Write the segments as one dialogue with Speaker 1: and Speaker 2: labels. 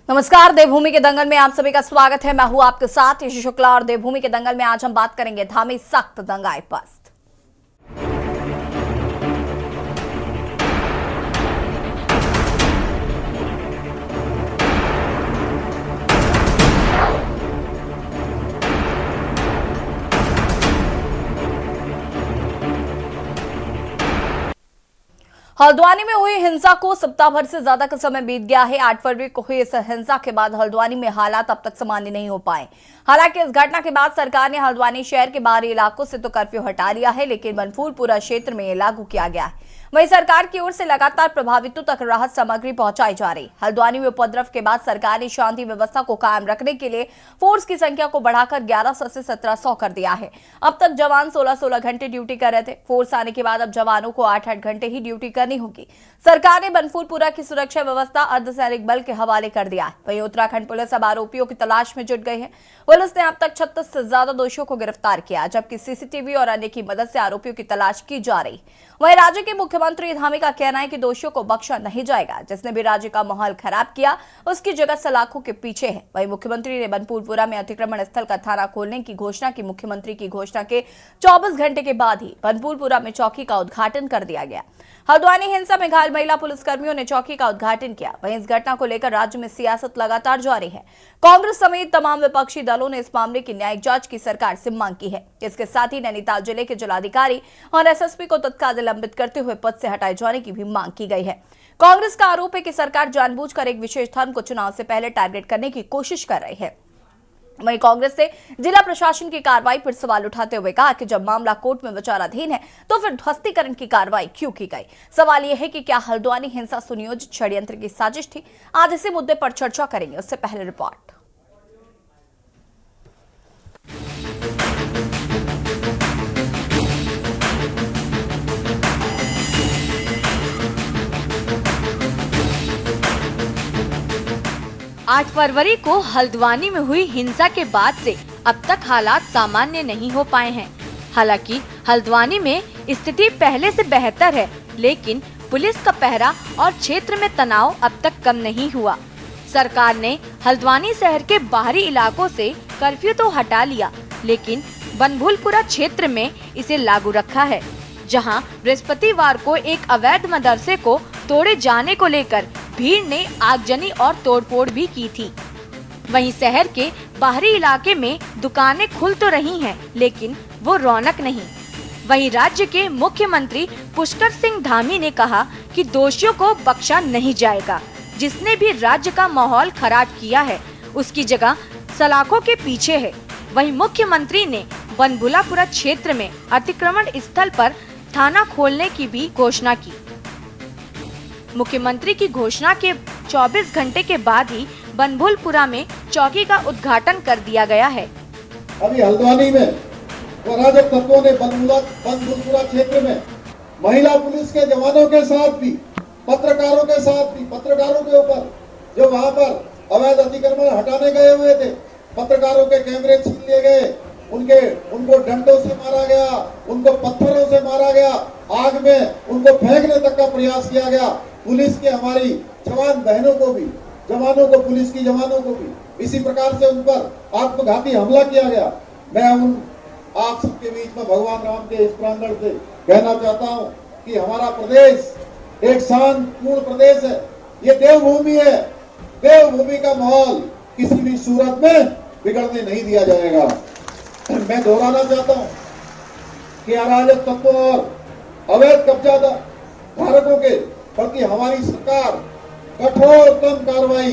Speaker 1: नमस्कार, देवभूमि के दंगल में आप सभी का स्वागत है। मैं हूं आपके साथ यश शुक्ला और देवभूमि के दंगल में आज हम बात करेंगे धामी सख्त दंगाए पस्त। हल्द्वानी में हुई हिंसा को सप्ताह भर से ज्यादा का समय बीत गया है। 8 फरवरी को हुई इस हिंसा के बाद हल्द्वानी में हालात अब तक सामान्य नहीं हो पाए। हालांकि इस घटना के बाद सरकार ने हल्द्वानी शहर के बाहरी इलाकों से तो कर्फ्यू हटा लिया है, लेकिन बनफूलपुरा क्षेत्र में लागू किया गया है। वहीं सरकार की ओर से लगातार प्रभावितों तक राहत सामग्री पहुंचाई जा रही। हल्द्वानी में उपद्रव के बाद सरकार ने शांति व्यवस्था को कायम रखने के लिए फोर्स की संख्या को बढ़ाकर 1100 से 1700 कर दिया है। अब तक जवान 16-16 घंटे ड्यूटी कर रहे थे। फोर्स आने के बाद अब जवानों को 8-8 घंटे ही ड्यूटी करनी होगी। सरकार ने बनफूलपुरा की सुरक्षा व्यवस्था अर्धसैनिक बल के हवाले कर दिया है। वहीं उत्तराखंड पुलिस अब आरोपियों की तलाश में जुट गई है। पुलिस ने अब तक 36 से ज्यादा दोषियों को गिरफ्तार किया, जबकि सीसीटीवी और अन्य की मदद से आरोपियों की तलाश की जा रही। वहीं राज्य के मुख्यमंत्री धामी का कहना है कि दोषियों को बख्शा नहीं जाएगा। जिसने भी राज्य का माहौल खराब किया उसकी जगह सलाखों के पीछे है। वहीं मुख्यमंत्री ने बनफूलपुरा में अतिक्रमण स्थल का थाना खोलने की घोषणा की। मुख्यमंत्री की घोषणा के 24 घंटे के बाद ही बनफूलपुरा में चौकी का उद्घाटन कर दिया गया। हल्द्वानी हिंसा में घायल महिला पुलिसकर्मियों ने चौकी का उद्घाटन किया। वहीं इस घटना को लेकर राज्य में सियासत लगातार जारी है। कांग्रेस समेत तमाम विपक्षी दलों ने इस मामले की न्यायिक जांच की सरकार से मांग की है। इसके साथ ही नैनीताल जिले के जिलाधिकारी और एसएसपी को तत्काल निलंबित करते हुए पद से हटाए जाने की भी मांग की गई है। कांग्रेस का आरोप है कि सरकार जानबूझकर एक विशेष धर्म को चुनाव से पहले टारगेट करने की कोशिश कर रही है। वहीं कांग्रेस से जिला प्रशासन की कार्रवाई पर सवाल उठाते हुए कहा कि जब मामला कोर्ट में विचाराधीन है तो फिर ध्वस्तीकरण की कार्रवाई क्यों की गई। सवाल यह है कि क्या हल्द्वानी हिंसा सुनियोजित षड्यंत्र की साजिश थी। आज इसी मुद्दे पर चर्चा करेंगे, उससे पहले रिपोर्ट।
Speaker 2: 8 फरवरी को हल्द्वानी में हुई हिंसा के बाद से अब तक हालात सामान्य नहीं हो पाए हैं। हालांकि हल्द्वानी में स्थिति पहले से बेहतर है, लेकिन पुलिस का पहरा और क्षेत्र में तनाव अब तक कम नहीं हुआ। सरकार ने हल्द्वानी शहर के बाहरी इलाकों से कर्फ्यू तो हटा लिया, लेकिन बनफूलपुरा क्षेत्र में इसे लागू रखा है, जहां बृहस्पतिवार को एक अवैध मदरसे को तोड़े जाने को लेकर भीड़ ने आगजनी और तोड़फोड़ भी की थी। वहीं शहर के बाहरी इलाके में दुकानें खुल तो रही हैं, लेकिन वो रौनक नहीं। वहीं राज्य के मुख्यमंत्री पुष्कर सिंह धामी ने कहा कि दोषियों को बख्शा नहीं जाएगा। जिसने भी राज्य का माहौल खराब किया है उसकी जगह सलाखों के पीछे है। वहीं मुख्यमंत्री ने बनफूलपुरा क्षेत्र में अतिक्रमण स्थल पर थाना खोलने की भी घोषणा की। मुख्यमंत्री की घोषणा के 24 घंटे के बाद ही बनफूलपुरा में चौकी का उद्घाटन कर दिया गया है।
Speaker 3: अभी हल्द्वानी में अराजक तत्वों ने बनफूलपुरा क्षेत्र में महिला पुलिस के जवानों के साथ भी, पत्रकारों के साथ भी, पत्रकारों के ऊपर जो वहां पर अवैध अतिक्रमण हटाने गए हुए थे, पत्रकारों के कैमरे छीन लिए गए, उनको डंडों से मारा गया, उनको पत्थरों से मारा गया, आग में उनको फेंकने तक का प्रयास किया गया। पुलिस की हमारी जवान बहनों को भी, जवानों को, पुलिस की जवानों को भी इसी प्रकार से उन पर आत्मघाती हमला किया गया। मैं उन आप सबके बीच में भगवान राम के इस प्रांगण से कहना चाहता हूं कि हमारा प्रदेश एक शांतिपूर्ण प्रदेश है। ये देवभूमि है। देवभूमि का माहौल किसी भी सूरत में बिगड़ने नहीं दिया जाएगा। मैं दोहराना चाहता हूं कि अराजक तत्वों और अवैध कब्जा धारकों के प्रति हमारी सरकार कठोरतम कार्रवाई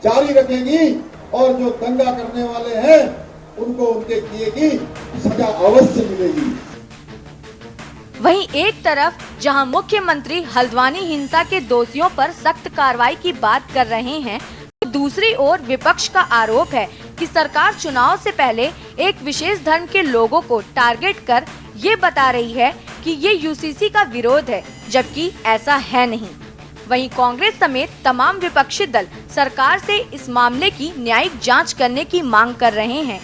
Speaker 3: जारी रखेगी और जो दंगा करने वाले हैं उनको उनके किए की सजा अवश्य मिलेगी।
Speaker 2: वहीं एक तरफ जहां मुख्यमंत्री हल्द्वानी हिंसा के दोषियों पर सख्त कार्रवाई की बात कर रहे हैं, तो दूसरी ओर विपक्ष का आरोप है कि सरकार चुनाव से पहले एक विशेष धर्म के लोगों को टारगेट कर ये बता रही है कि ये यूसीसी का विरोध है, जबकि ऐसा है नहीं। वहीं कांग्रेस समेत तमाम विपक्षी दल सरकार से इस मामले की न्यायिक जांच करने की मांग कर रहे हैं।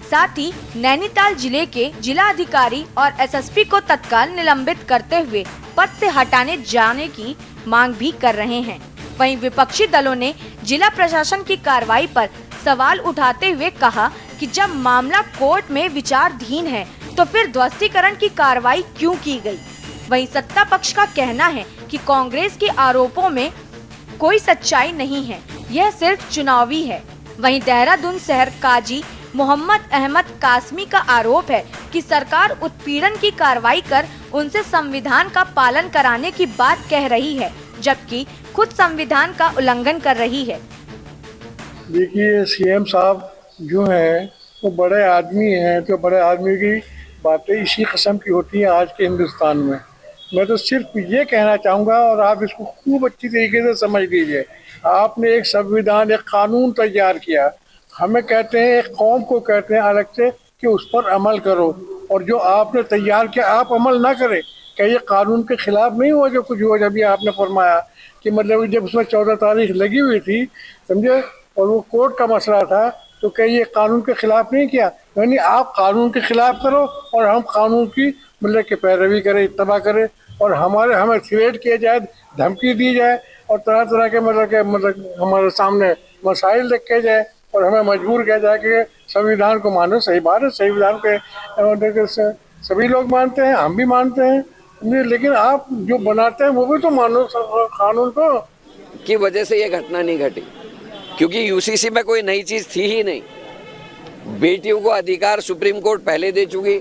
Speaker 2: साथ ही नैनीताल जिले के जिला अधिकारी और एसएसपी को तत्काल निलंबित करते हुए पद से हटाने जाने की मांग भी कर रहे हैं। वहीं विपक्षी दलों ने जिला प्रशासन की कार्रवाई पर सवाल उठाते हुए कहा कि जब मामला कोर्ट में विचाराधीन है तो फिर ध्वस्तीकरण की कार्रवाई क्यों की गई। वहीं सत्ता पक्ष का कहना है कि कांग्रेस के आरोपों में कोई सच्चाई नहीं है, यह सिर्फ चुनावी है। वहीं देहरादून शहर काजी मोहम्मद अहमद कासमी का आरोप है कि सरकार उत्पीड़न की कार्रवाई कर उनसे संविधान का पालन कराने की बात कह रही है, जबकि खुद संविधान का उल्लंघन कर रही है।
Speaker 4: देखिए, सीएम साहब जो हैं वो बड़े आदमी हैं, तो बड़े आदमी की बातें इसी किस्म की होती हैं आज के हिंदुस्तान में। मैं तो सिर्फ ये कहना चाहूँगा, और आप इसको खूब अच्छी तरीके से समझ लीजिए। आपने एक संविधान, एक कानून तैयार किया, हमें कहते हैं, एक कौम को कहते हैं अलग से कि उस पर अमल करो, और जो आपने तैयार किया आप अमल ना करें, क्या ये कानून के खिलाफ नहीं हुआ जो कुछ हुआ? जब ये आपने फरमाया कि मतलब जब उसमें 14 तारीख लगी हुई थी, समझे, और वो कोर्ट का मसला था, तो क्या ये कानून के खिलाफ नहीं किया? यानी आप कानून के खिलाफ करो और हम कानून की मतलब की पैरवी करें, इत्तबा करें, और हमें थ्रेट किया जाए, धमकी दी जाए, और तरह तरह के मतलब हमारे सामने मसाइल रखे जाए, और हमें मजबूर किया जाए कि संविधान को मानो। सही बात है, संविधान के सभी लोग मानते हैं, हम भी मानते हैं, लेकिन आप जो बनाते हैं वो भी तो मानो कानून को।
Speaker 5: की वजह से ये घटना नहीं घटी, क्योंकि यूसीसी में कोई नई चीज थी ही नहीं। बेटियों को अधिकार सुप्रीम कोर्ट पहले दे चुकी,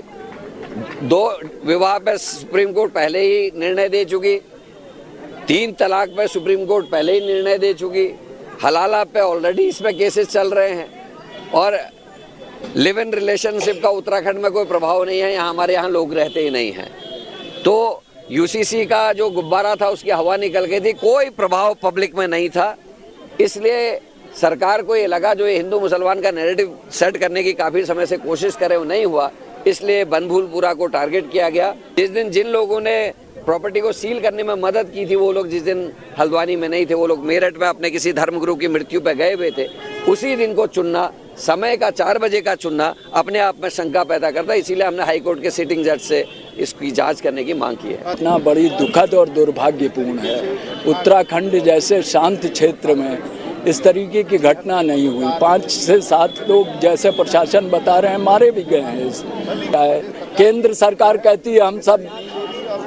Speaker 5: 2 विवाह पे सुप्रीम कोर्ट पहले ही निर्णय दे चुकी, 3 तलाक पे सुप्रीम कोर्ट पहले ही निर्णय दे चुकी, हलाला पे ऑलरेडी इसमें केसेस चल रहे हैं, और लिव इन रिलेशनशिप का उत्तराखंड में कोई प्रभाव नहीं है, यहाँ हमारे यहाँ लोग रहते ही नहीं हैं। तो यूसीसी का जो गुब्बारा था उसकी हवा निकल गई थी, कोई प्रभाव पब्लिक में नहीं था। इसलिए सरकार को ये लगा जो ये हिंदू मुसलमान का नैरेटिव सेट करने की काफ़ी समय से कोशिश करे, वो नहीं हुआ, इसलिए बनभूलपुरा को टारगेट किया गया। जिस दिन जिन लोगों ने प्रॉपर्टी को सील करने में मदद की थी, वो लोग जिस दिन हल्द्वानी में नहीं थे, वो लोग मेरठ में अपने किसी धर्मगुरु की मृत्यु पे गए हुए थे, उसी दिन को चुनना, समय का 4 बजे का चुनना अपने आप में शंका पैदा करता है। इसीलिए हमने हाईकोर्ट के सिटिंग जज से इसकी जांच करने की मांग की है।
Speaker 6: इतना बड़ी दुखद और दुर्भाग्यपूर्ण है, उत्तराखंड जैसे शांत क्षेत्र में इस तरीके की घटना नहीं हुई। 5 से 7 लोग जैसे प्रशासन बता रहे हैं मारे भी गए हैं। केंद्र सरकार कहती है हम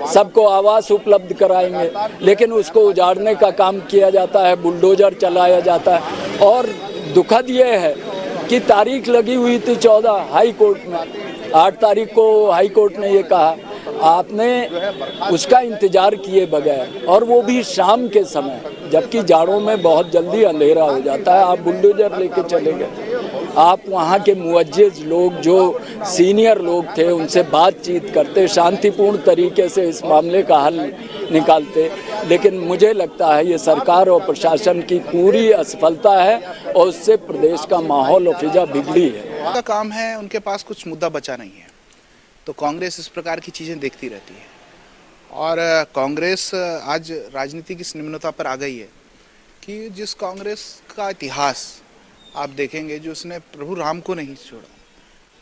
Speaker 6: सबको आवास उपलब्ध कराएंगे, लेकिन उसको उजाड़ने का काम किया जाता है, बुलडोजर चलाया जाता है। और दुखद ये है कि तारीख लगी हुई थी 14 हाई कोर्ट में, 8 तारीख को हाई कोर्ट ने ये कहा, आपने उसका इंतजार किए बगैर, और वो भी शाम के समय, जबकि जाड़ों में बहुत जल्दी अंधेरा हो जाता है, आप बुलडोजर लेके चले गए। आप वहाँ के मुअज्जिज लोग जो सीनियर लोग थे उनसे बातचीत करते, शांतिपूर्ण तरीके से इस मामले का हल निकालते, लेकिन मुझे लगता है ये सरकार और प्रशासन की पूरी असफलता है, और उससे प्रदेश का माहौल और फिजा बिगड़ी है।
Speaker 7: उनका काम है, उनके पास कुछ मुद्दा बचा नहीं है, तो कांग्रेस इस प्रकार की चीज़ें देखती रहती है। और कांग्रेस आज राजनीति की इस निम्नता पर आ गई है कि जिस कांग्रेस का इतिहास आप देखेंगे, जो उसने प्रभु राम को नहीं छोड़ा,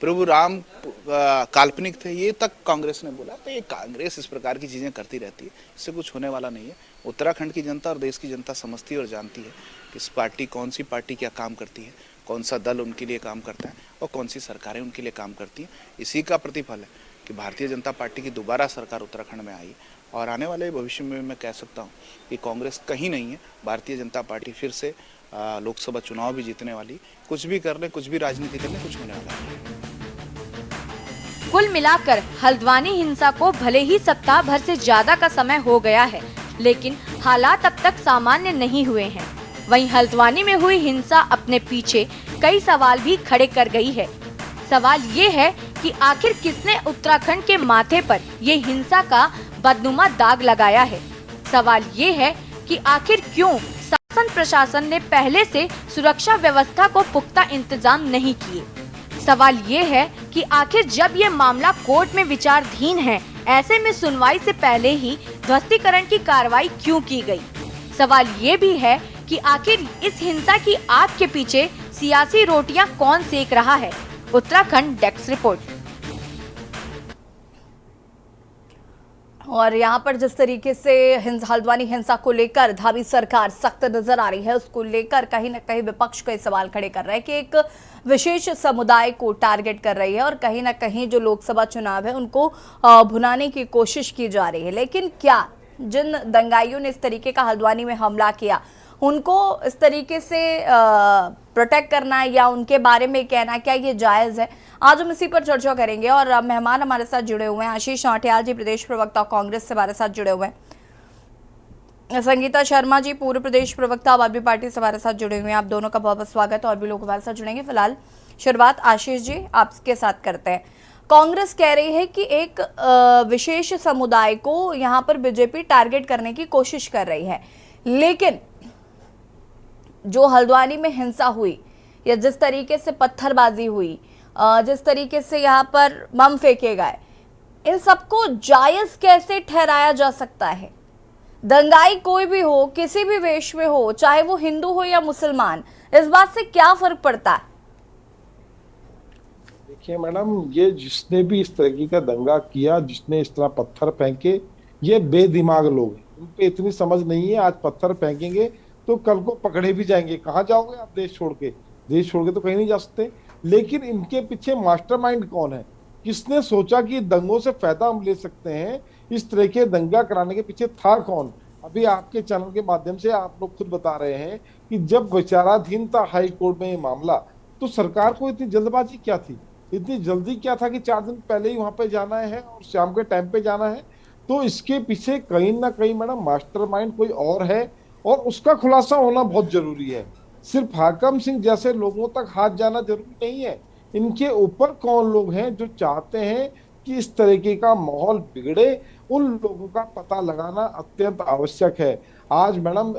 Speaker 7: प्रभु राम काल्पनिक थे ये तक कांग्रेस ने बोला, तो ये कांग्रेस इस प्रकार की चीज़ें करती रहती है, इससे कुछ होने वाला नहीं है। उत्तराखंड की जनता और देश की जनता समझती और जानती है कि इस पार्टी, कौन सी पार्टी क्या काम करती है, कौन सा दल उनके लिए काम करता है और कौन सी सरकारें उनके लिए काम करती हैं। इसी का प्रतिफल है कि भारतीय जनता पार्टी की दोबारा सरकार उत्तराखंड में आई, और आने वाले भविष्य में मैं कह सकता हूँ कि कांग्रेस कहीं नहीं है, भारतीय जनता पार्टी फिर से लोकसभा चुनाव भी जीतने वाली। कुछ भी कर ले, कुछ भी राजनीति कर ले, कुछ होने वाला है।
Speaker 2: कुल मिलाकर हल्द्वानी हिंसा को भले ही सप्ताह भर से ज्यादा का समय हो गया है, लेकिन हालात अब तक सामान्य नहीं हुए हैं। वहीं हल्द्वानी में हुई हिंसा अपने पीछे कई सवाल भी खड़े कर गई है। सवाल ये है कि आखिर किसने उत्तराखंड के माथे पर ये हिंसा का बदनुमा दाग लगाया है। सवाल ये है कि आखिर क्यों शासन प्रशासन ने पहले से सुरक्षा व्यवस्था को पुख्ता इंतजाम नहीं किए। सवाल ये है कि आखिर जब ये मामला कोर्ट में विचाराधीन है, ऐसे में सुनवाई से पहले ही ध्वस्तीकरण की कार्रवाई क्यों की गई। सवाल ये भी है कि आखिर इस हिंसा की आग के पीछे सियासी रोटियां कौन सेक रहा है। Uttarakhand desk report.
Speaker 1: और यहाँ पर जिस तरीके से हल्द्वानी हिंसा को लेकर धामी सरकार सख्त नजर आ रही है, उसको लेकर कहीं ना कहीं विपक्ष कई सवाल खड़े कर रहे हैं कि एक विशेष समुदाय को टारगेट कर रही है और कहीं ना कहीं जो लोकसभा चुनाव है उनको भुनाने की कोशिश की जा रही है। लेकिन क्या जिन दंगाइयों ने इस तरीके का हल्द्वानी में हमला किया उनको इस तरीके से प्रोटेक्ट करना या उनके बारे में कहना क्या ये जायज़ है? आज हम इसी पर चर्चा करेंगे और मेहमान हमारे साथ जुड़े हुए हैं। आशीष नौटियाल जी प्रदेश प्रवक्ता कांग्रेस से हमारे साथ जुड़े हुए हैं। संगीता शर्मा जी पूर्व प्रदेश प्रवक्ता आम आदमी पार्टी से हमारे साथ जुड़े हुए हैं। आप दोनों का बहुत बहुत स्वागत। और भी लोग हमारे साथ जुड़ेंगे। फिलहाल शुरुआत आशीष जी आपके साथ करते हैं। कांग्रेस कह रही है कि एक विशेष समुदाय को यहाँ पर बीजेपी टारगेट करने की कोशिश कर रही है, लेकिन जो हल्द्वानी में हिंसा हुई या जिस तरीके से पत्थरबाजी हुई, जिस तरीके से यहाँ पर बम फेंके गए, इन सबको जायज कैसे ठहराया जा सकता है? दंगाई कोई भी हो, किसी भी वेश में हो, चाहे वो हिंदू हो या मुसलमान, इस बात से क्या फर्क पड़ता है?
Speaker 8: देखिए मैडम, ये जिसने भी इस तरीके का दंगा किया, जिसने इस तरह पत्थर फेंके, ये बेदिमाग लोग हैं। उन पे इतनी समझ नहीं है। आज पत्थर फेंकेंगे तो कल को पकड़े भी जाएंगे। कहाँ जाओगे आप देश छोड़ के? देश छोड़ के तो कहीं नहीं जा सकते। लेकिन इनके पीछे मास्टरमाइंड कौन है? किसने सोचा कि दंगों से फायदा हम ले सकते हैं? इस तरह के दंगा कराने के पीछे था कौन? अभी आपके चैनल के माध्यम से आप लोग खुद बता रहे हैं कि जब विचाराधीन था हाई कोर्ट में ये मामला, तो सरकार को इतनी जल्दबाजी क्या थी? इतनी जल्दी क्या था कि 4 दिन पहले ही वहां पे जाना है और शाम के टाइम पे जाना है? तो इसके पीछे कहीं ना कहीं मैडम मास्टरमाइंड कोई और है और उसका खुलासा होना बहुत जरूरी है। सिर्फ हाकम सिंह जैसे लोगों तक हाथ जाना जरूरी नहीं है। इनके ऊपर कौन लोग हैं जो चाहते हैं कि इस तरीके का माहौल बिगड़े, उन लोगों का पता लगाना अत्यंत आवश्यक है। आज मैडम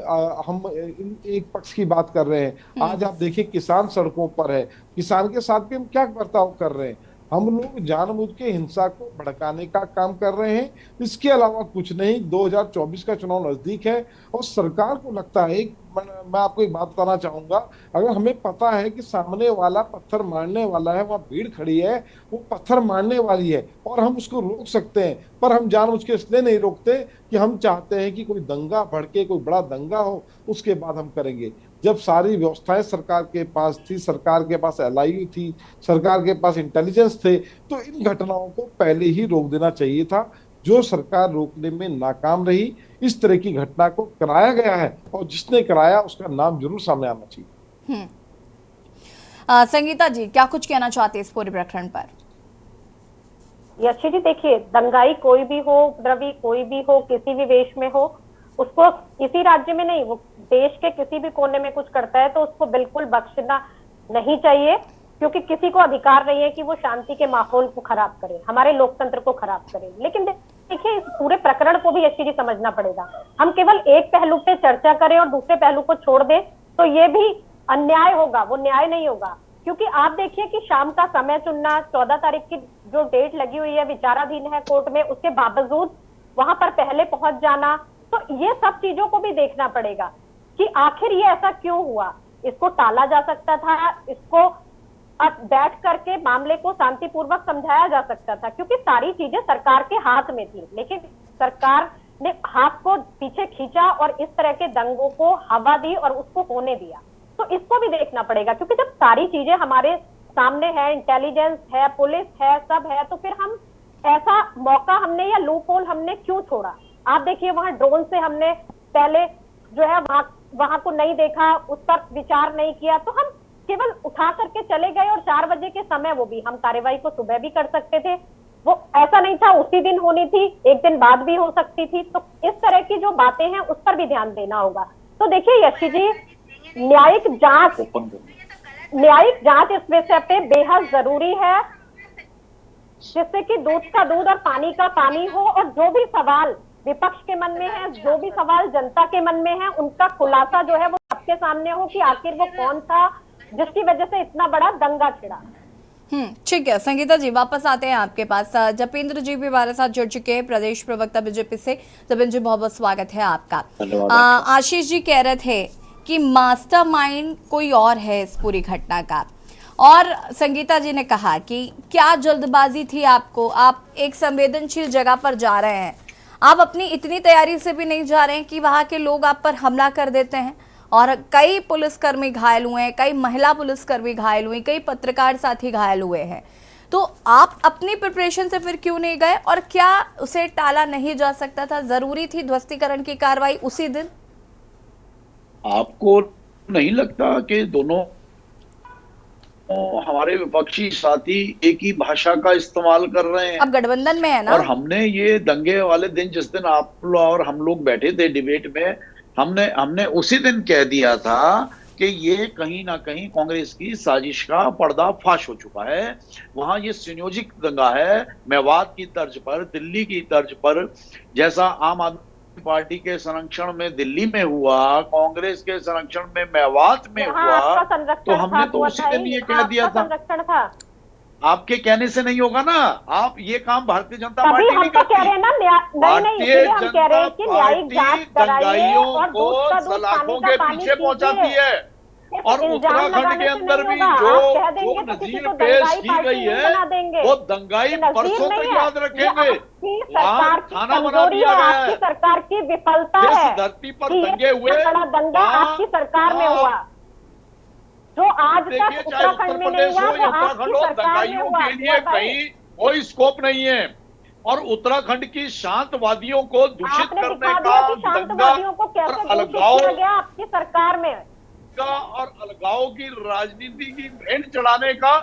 Speaker 8: हम एक पक्ष की बात कर रहे हैं। आज आप देखिए किसान सड़कों पर है, किसान के साथ भी हम क्या बर्ताव कर रहे हैं? हम लोग जानबूझ के हिंसा को भड़काने का काम कर रहे हैं, इसके अलावा कुछ नहीं। 2024 का चुनाव नजदीक है और सरकार को लगता है, मैं आपको एक बात बताना चाहूंगा, अगर हमें पता है कि सामने वाला पत्थर मारने वाला है, वहां भीड़ खड़ी है, वो पत्थर मारने वाली है और हम उसको रोक सकते हैं, पर हम जानबूझ के इसलिए नहीं रोकते कि हम चाहते हैं कि कोई दंगा भड़के, कोई बड़ा दंगा हो, उसके बाद हम करेंगे। जब सारी व्यवस्थाएं सरकार के पास थी, सरकार के पास LIU थी, सरकार के पास इंटेलिजेंस थे, तो इन घटनाओं को पहले ही रोक देना चाहिए था। जो सरकार रोकने में नाकाम रही, इस तरह की घटना को कराया गया है और जिसने कराया उसका नाम जरूर सामने आना चाहिए।
Speaker 1: संगीता जी क्या कुछ कहना चाहते हैं इस पूरे प्रकरण पर?
Speaker 9: यशी जी देखिए, दंगाई कोई भी हो, उपद्रवी कोई भी हो, किसी भी वेश में हो, उसको इसी राज्य में नहीं, वो देश के किसी भी कोने में कुछ करता है तो उसको बिल्कुल बख्शना नहीं चाहिए, क्योंकि किसी को अधिकार नहीं है कि वो शांति के माहौल को खराब करे, हमारे लोकतंत्र को खराब करे। लेकिन देखिए, इस पूरे प्रकरण को भी यशी जी समझना पड़ेगा। हम केवल एक पहलू पे चर्चा करें और दूसरे पहलू को छोड़ दें तो ये भी अन्याय होगा, वो न्याय नहीं होगा। क्योंकि आप देखिए कि शाम का समय चुनना, 14 तारीख की जो डेट लगी हुई है, विचाराधीन है कोर्ट में, उसके बावजूद वहां पर पहले पहुंच जाना, तो ये सब चीजों को भी देखना पड़ेगा कि आखिर ये ऐसा क्यों हुआ। इसको टाला जा सकता था, इसको बैठ करके मामले को शांतिपूर्वक समझाया जा सकता था, क्योंकि सारी चीजें सरकार के हाथ में थी। लेकिन सरकार ने हाथ को पीछे खींचा और इस तरह के दंगों को हवा दी और उसको होने दिया। तो इसको भी देखना पड़ेगा, क्योंकि जब सारी चीजें हमारे सामने है, इंटेलिजेंस है, पुलिस है, सब है, तो फिर हम ऐसा मौका हमने या लूप होल हमने क्यों छोड़ा? आप देखिए, वहां ड्रोन से हमने पहले जो है वहां को नहीं देखा, उस पर विचार नहीं किया, तो हम केवल उठा करके चले गए। और 4 बजे के समय, वो भी हम कार्रवाई को सुबह भी कर सकते थे, वो ऐसा नहीं था उसी दिन होनी थी, एक दिन बाद भी हो सकती थी। तो इस तरह की जो बातें हैं उस पर भी ध्यान देना होगा। तो देखिए यशी जी, न्यायिक जांच इस विषय पे बेहद जरूरी है, जिससे कि दूध का दूध और पानी का पानी हो, और जो भी सवाल विपक्ष के मन में है, जो भी सवाल जनता के मन में है, उनका खुलासा जो है वो सबके सामने हो कि आखिर वो कौन था जिसकी वजह से इतना बड़ा दंगा छिड़ा।
Speaker 1: ठीक है संगीता जी, वापस आते हैं आपके पास। जपेंद्र जी भी हमारे साथ जुड़ चुके हैं, प्रदेश प्रवक्ता बीजेपी से। जपेंद्र जी बहुत बहुत स्वागत है आपका। आशीष जी कह रहे थे कि मास्टरमाइंड कोई और है इस पूरी घटना का, और संगीता जी ने कहा कि क्या जल्दबाजी थी आपको, आप एक संवेदनशील जगह पर जा रहे हैं, आप अपनी इतनी तैयारी से भी नहीं जा रहे हैं कि वहां के लोग आप पर हमला कर देते हैं और कई पुलिसकर्मी घायल हुए हैं, कई महिला पुलिसकर्मी घायल हुई, कई पत्रकार साथी घायल हुए हैं। तो आप अपनी प्रिपरेशन से फिर क्यों नहीं गए और क्या उसे टाला नहीं जा सकता था? जरूरी थी ध्वस्तीकरण की कार्रवाई उसी दिन?
Speaker 10: आपको नहीं लगता कि दोनों हमारे विपक्षी साथी एक ही भाषा का इस्तेमाल कर रहे हैं?
Speaker 1: अब गठबंधन में है ना।
Speaker 10: और हमने ये दंगे वाले दिन, जिस दिन आप और हम लोग बैठे थे डिबेट में, हमने उसी दिन कह दिया था कि ये कहीं ना कहीं कांग्रेस की साजिश का पर्दाफाश हो चुका है। वहां ये संयोजित दंगा है, मेवात की तर्ज पर, दिल्ली की तर्ज पर, जैसा आम आदमी पार्टी के संरक्षण में दिल्ली में हुआ, कांग्रेस के संरक्षण में मेवात में हुआ, तो हमने तो उसी दिन ये कह दिया था। आपके कहने से नहीं होगा ना, आप ये काम भारतीय जनता पार्टी नहीं करती। भारतीय जनता पार्टी दंगाइयों को सलाखों के पीछे पहुंचाती है। और उत्तराखंड के अंदर भी जो नजीर पेश की गई है वो दंगाई बरसों तक याद रखेंगे। वहाँ खाना बना दिया गया है।
Speaker 9: सरकार की विफलता है।
Speaker 10: इस धरती पर दंगे हुए,
Speaker 9: दंगा आपकी सरकार में हुआ, जो आज तक उत्तराखंड में नहीं हुआ, वो आपकी सरकार में हुआ।
Speaker 10: के लिए कहीं कोई स्कोप नहीं है। और उत्तराखंड की शांतवादियों को दूषित करने का,
Speaker 9: शांतवादियों को कैसे दूषित किया गया आपकी सरकार में,
Speaker 10: और अलगाव की राजनीति की भेंट चढ़ाने का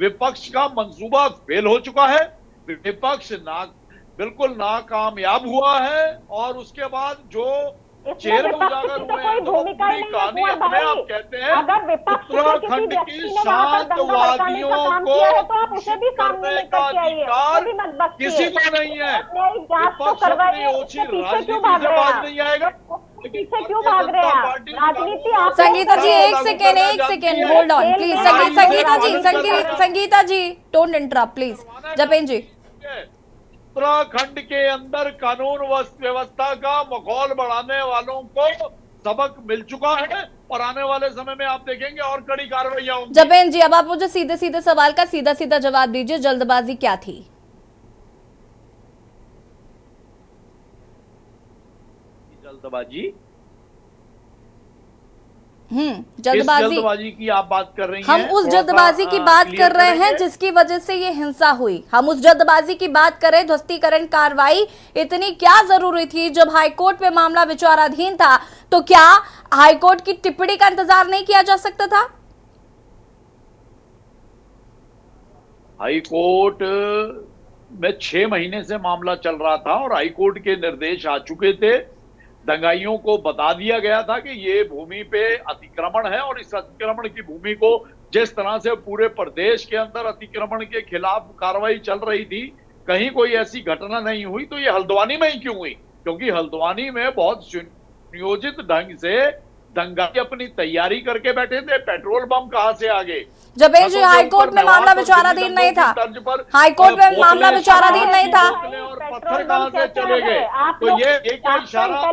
Speaker 10: विपक्ष का मंसूबा फेल हो चुका है। विपक्ष बिल्कुल नाकामयाब हुआ है। और उसके बाद जो चेहरे उजागर हुए हैं, कहानी अपने आप कहते हैं, उत्तराखंड की शांतवादियों को करने का अधिकार किसी को नहीं है। विपक्ष अपनी ओछी राजनीति से बाज नहीं आएगा।
Speaker 9: पीछे क्यों भाग रहे हैं? राजनीति आप
Speaker 1: संगीता जी एक second hold on please. Sangeeta ji don't interrupt please. जपेन जी,
Speaker 10: उत्तराखंड के अंदर कानून व्यवस्था का माहौल बढ़ाने वालों को सबक मिल चुका है और आने वाले समय में आप देखेंगे और कड़ी कार्रवाइयां होंगी।
Speaker 1: जपेन जी, अब आप मुझे सीधे सीधे सवाल का सीधा सीधा जवाब दीजिए, जल्दबाजी क्या थी?
Speaker 10: जल्दबाजी की आप बात कर रही हैं।
Speaker 1: हम उस जल्दबाजी की बात कर रहे हैं जिसकी वजह से ये हिंसा हुई। हम उस जल्दबाजी की बात कर रहे हैं। ध्वस्तीकरण कार्रवाई इतनी क्या जरूरी थी? जब हाईकोर्ट में मामला विचाराधीन था तो क्या हाईकोर्ट की टिप्पणी का इंतजार नहीं किया जा सकता था?
Speaker 10: हाईकोर्ट में 6 महीने से मामला चल रहा था और हाईकोर्ट के निर्देश आ चुके थे। दंगाइयों को बता दिया गया था कि ये भूमि पे अतिक्रमण है और इस अतिक्रमण की भूमि को जिस तरह से पूरे प्रदेश के अंदर अतिक्रमण के खिलाफ कार्रवाई चल रही थी, कहीं कोई ऐसी घटना नहीं हुई। तो ये हल्द्वानी में ही क्यों हुई? क्योंकि हल्द्वानी में बहुत सुनियोजित ढंग से दंगाई अपनी तैयारी करके बैठे थे। पेट्रोल बम कहां से आ गए?
Speaker 1: जबेन जी, हाईकोर्ट में मामला विचाराधीन नहीं था। हाईकोर्ट में मामला विचाराधीन नहीं था।
Speaker 10: और पत्थर कहां से चले गए? तो ये एक इशारा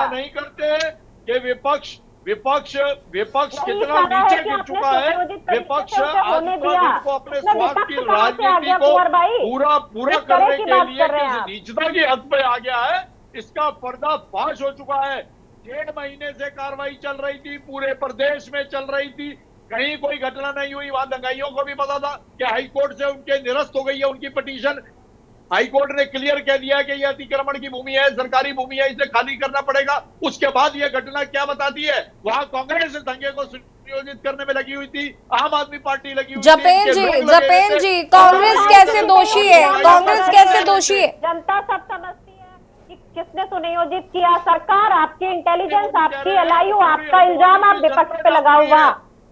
Speaker 10: नहीं करते कि विपक्ष कितना नीचे गिर चुका है। विपक्ष आज को अपने स्वार्थ की राजनीति को पूरा करने के लिए किस नीचता की हद पे आ गया है, इसका पर्दाफाश हो चुका है। 1.5 महीने से कार्रवाई चल रही थी, पूरे प्रदेश में चल रही थी, कहीं कोई घटना नहीं हुई। वहां दंगाइयों को भी पता था कि हाईकोर्ट से उनके निरस्त हो गई है उनकी पिटीशन। हाईकोर्ट ने क्लियर कह दिया कि यह अतिक्रमण की भूमि है, सरकारी भूमि है, इसे खाली करना पड़ेगा। उसके बाद यह घटना क्या बताती है? वहां कांग्रेस दंगे को सुनियोजित करने में लगी हुई थी, आम आदमी पार्टी लगी हुई थी।
Speaker 1: जपेन जी, कांग्रेस कैसे दोषी है? कांग्रेस कैसे दोषी है?
Speaker 9: जनता सब समझती है कि किसने सुनियोजित किया। सरकार, आपकी इंटेलिजेंस, आपकी एलआईयू, आपका इल्जाम आप विपक्ष पे लगा हुआ।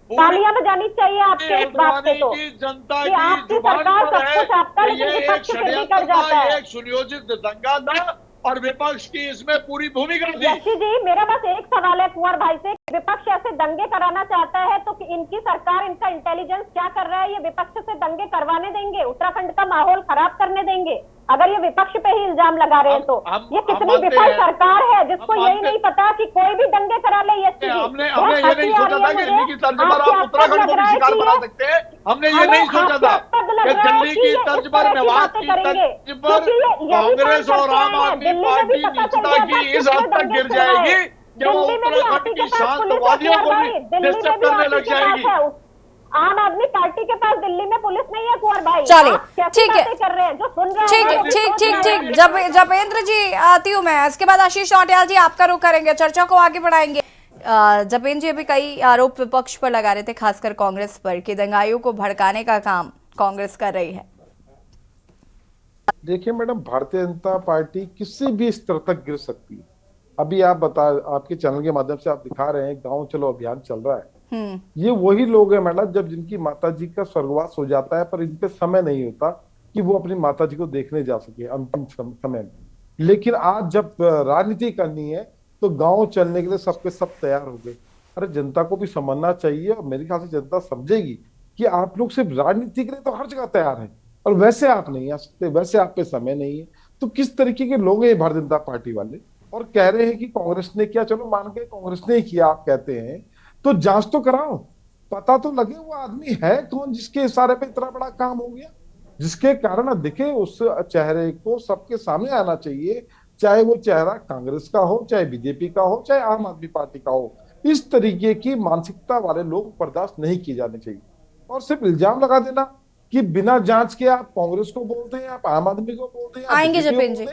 Speaker 9: तालियां बजानी चाहिए आपके इस बात पे। तो
Speaker 10: जनता
Speaker 9: कि आपकी सरकार सब कुछ आपका, लेकिन विपक्ष फिर भी कर जाता है।
Speaker 10: एक सुनियोजित दंगा था और विपक्ष की इसमें पूरी भूमिका थी।
Speaker 9: यशी जी, मेरा बस एक सवाल है कुंवर भाई से। विपक्ष ऐसे दंगे कराना चाहता है तो इनकी सरकार, इनका इंटेलिजेंस क्या कर रहा है? ये विपक्ष से दंगे करवाने देंगे? उत्तराखंड का माहौल खराब करने देंगे? अगर ये विपक्ष पे ही इल्जाम लगा रहे हैं तो ये कितनी विफल सरकार है जिसको यही नहीं पता कि कोई भी दंगे करा ले।
Speaker 10: हमने ये नहीं सोचा था कि इनकी तर्ज पर आप उत्तराखंड को भी शिकार बना सकते हैं। हमने ये नहीं सोचा था।
Speaker 9: लग
Speaker 10: कि
Speaker 9: रहा है
Speaker 10: दिल्ली
Speaker 9: कि
Speaker 10: की
Speaker 9: ये
Speaker 10: तर्ज
Speaker 9: इस
Speaker 10: पर,
Speaker 9: तरह की
Speaker 10: मेवात
Speaker 9: बातें
Speaker 10: की
Speaker 9: करेंगे,
Speaker 10: तर्ज पर
Speaker 9: क्योंकि यही
Speaker 10: कांग्रेस
Speaker 9: काम
Speaker 10: और
Speaker 9: करते
Speaker 10: आम
Speaker 9: आए हैं।
Speaker 10: आदमी
Speaker 9: दिल्ली में भी
Speaker 10: पार्टी
Speaker 9: पता चल
Speaker 10: नीचता
Speaker 9: गया
Speaker 10: की
Speaker 9: था
Speaker 10: इस
Speaker 9: किसने
Speaker 10: हद तक
Speaker 9: दंगे
Speaker 10: गिर
Speaker 9: करवाए।
Speaker 10: जाएगी कि वो
Speaker 9: दिल्ली में भी
Speaker 10: उत्तराखंड
Speaker 9: आप ही
Speaker 10: की
Speaker 9: के पास पुलिस है
Speaker 10: शांतवादियों
Speaker 9: कुंवर
Speaker 10: को भी
Speaker 9: भाई, दिल्ली में
Speaker 10: डिस्टर्ब
Speaker 9: भी
Speaker 10: करने
Speaker 9: आप ही
Speaker 10: लग
Speaker 9: के पास
Speaker 10: जाएगी।
Speaker 9: है। आम आदमी पार्टी के पास दिल्ली में पुलिस नहीं है कुंवर भाई।
Speaker 1: चलिए,
Speaker 9: आप कैसी
Speaker 1: ठीक है।
Speaker 9: बातें कर रहे हैं? जो सुन रहे
Speaker 1: ठीक
Speaker 9: हैं
Speaker 1: है,
Speaker 9: वो भी
Speaker 1: ठीक
Speaker 9: सोच
Speaker 1: ठीक
Speaker 9: रहे हैं।
Speaker 1: ठीक। जपेंद्र जी आती हूँ मैं, इसके बाद आशीष नौटियाल जी आपका रुख करेंगे, चर्चा को आगे बढ़ाएंगे। जपेंद्र जी अभी कई आरोप विपक्ष पर लगा रहे थे, खासकर कांग्रेस पर, कि दंगाइयों को भड़काने का काम कांग्रेस कर रही है।
Speaker 8: देखिए मैडम, भारतीय जनता पार्टी किसी भी स्तर तक गिर सकती है। अभी आपके चैनल के माध्यम से आप दिखा रहे हैं गांव चलो अभियान चल रहा है। ये वही लोग हैं मैडम जब जिनकी माता जी का स्वर्गवास हो जाता है पर इन पे समय नहीं होता कि वो अपनी माता जी को देखने जा सके अंतिम समय में। लेकिन आज जब राजनीति करनी है तो गांव चलने के लिए सबके सब तैयार हो गए। अरे जनता को भी समझना चाहिए, और मेरे ख्याल से जनता समझेगी कि आप लोग सिर्फ राजनीति के लिए तो हर जगह तैयार हैं और वैसे आप नहीं आ सकते, वैसे आप पे समय नहीं है। तो किस तरीके के लोग हैं ये भारतीय जनता पार्टी वाले, और कह रहे हैं कि कांग्रेस ने किया। चलो मान के कांग्रेस ने ही किया आप कहते हैं, तो जांच तो कराओ, पता तो लगे वो आदमी है कौन जिसके इशारे पे इतना बड़ा काम हो गया, जिसके कारण दिखे। उस चेहरे को सबके सामने आना चाहिए, चाहे वो चेहरा कांग्रेस का हो, चाहे बीजेपी का हो, चाहे आम आदमी पार्टी का हो। इस तरीके की मानसिकता वाले लोग बर्दाश्त नहीं किए जाने चाहिए। और सिर्फ इल्जाम लगा देना कि बिना जांच के आप कांग्रेस को बोलते हैं, आप आम आदमी को बोलते हैं,
Speaker 1: आएंगे जपेंद्र जी।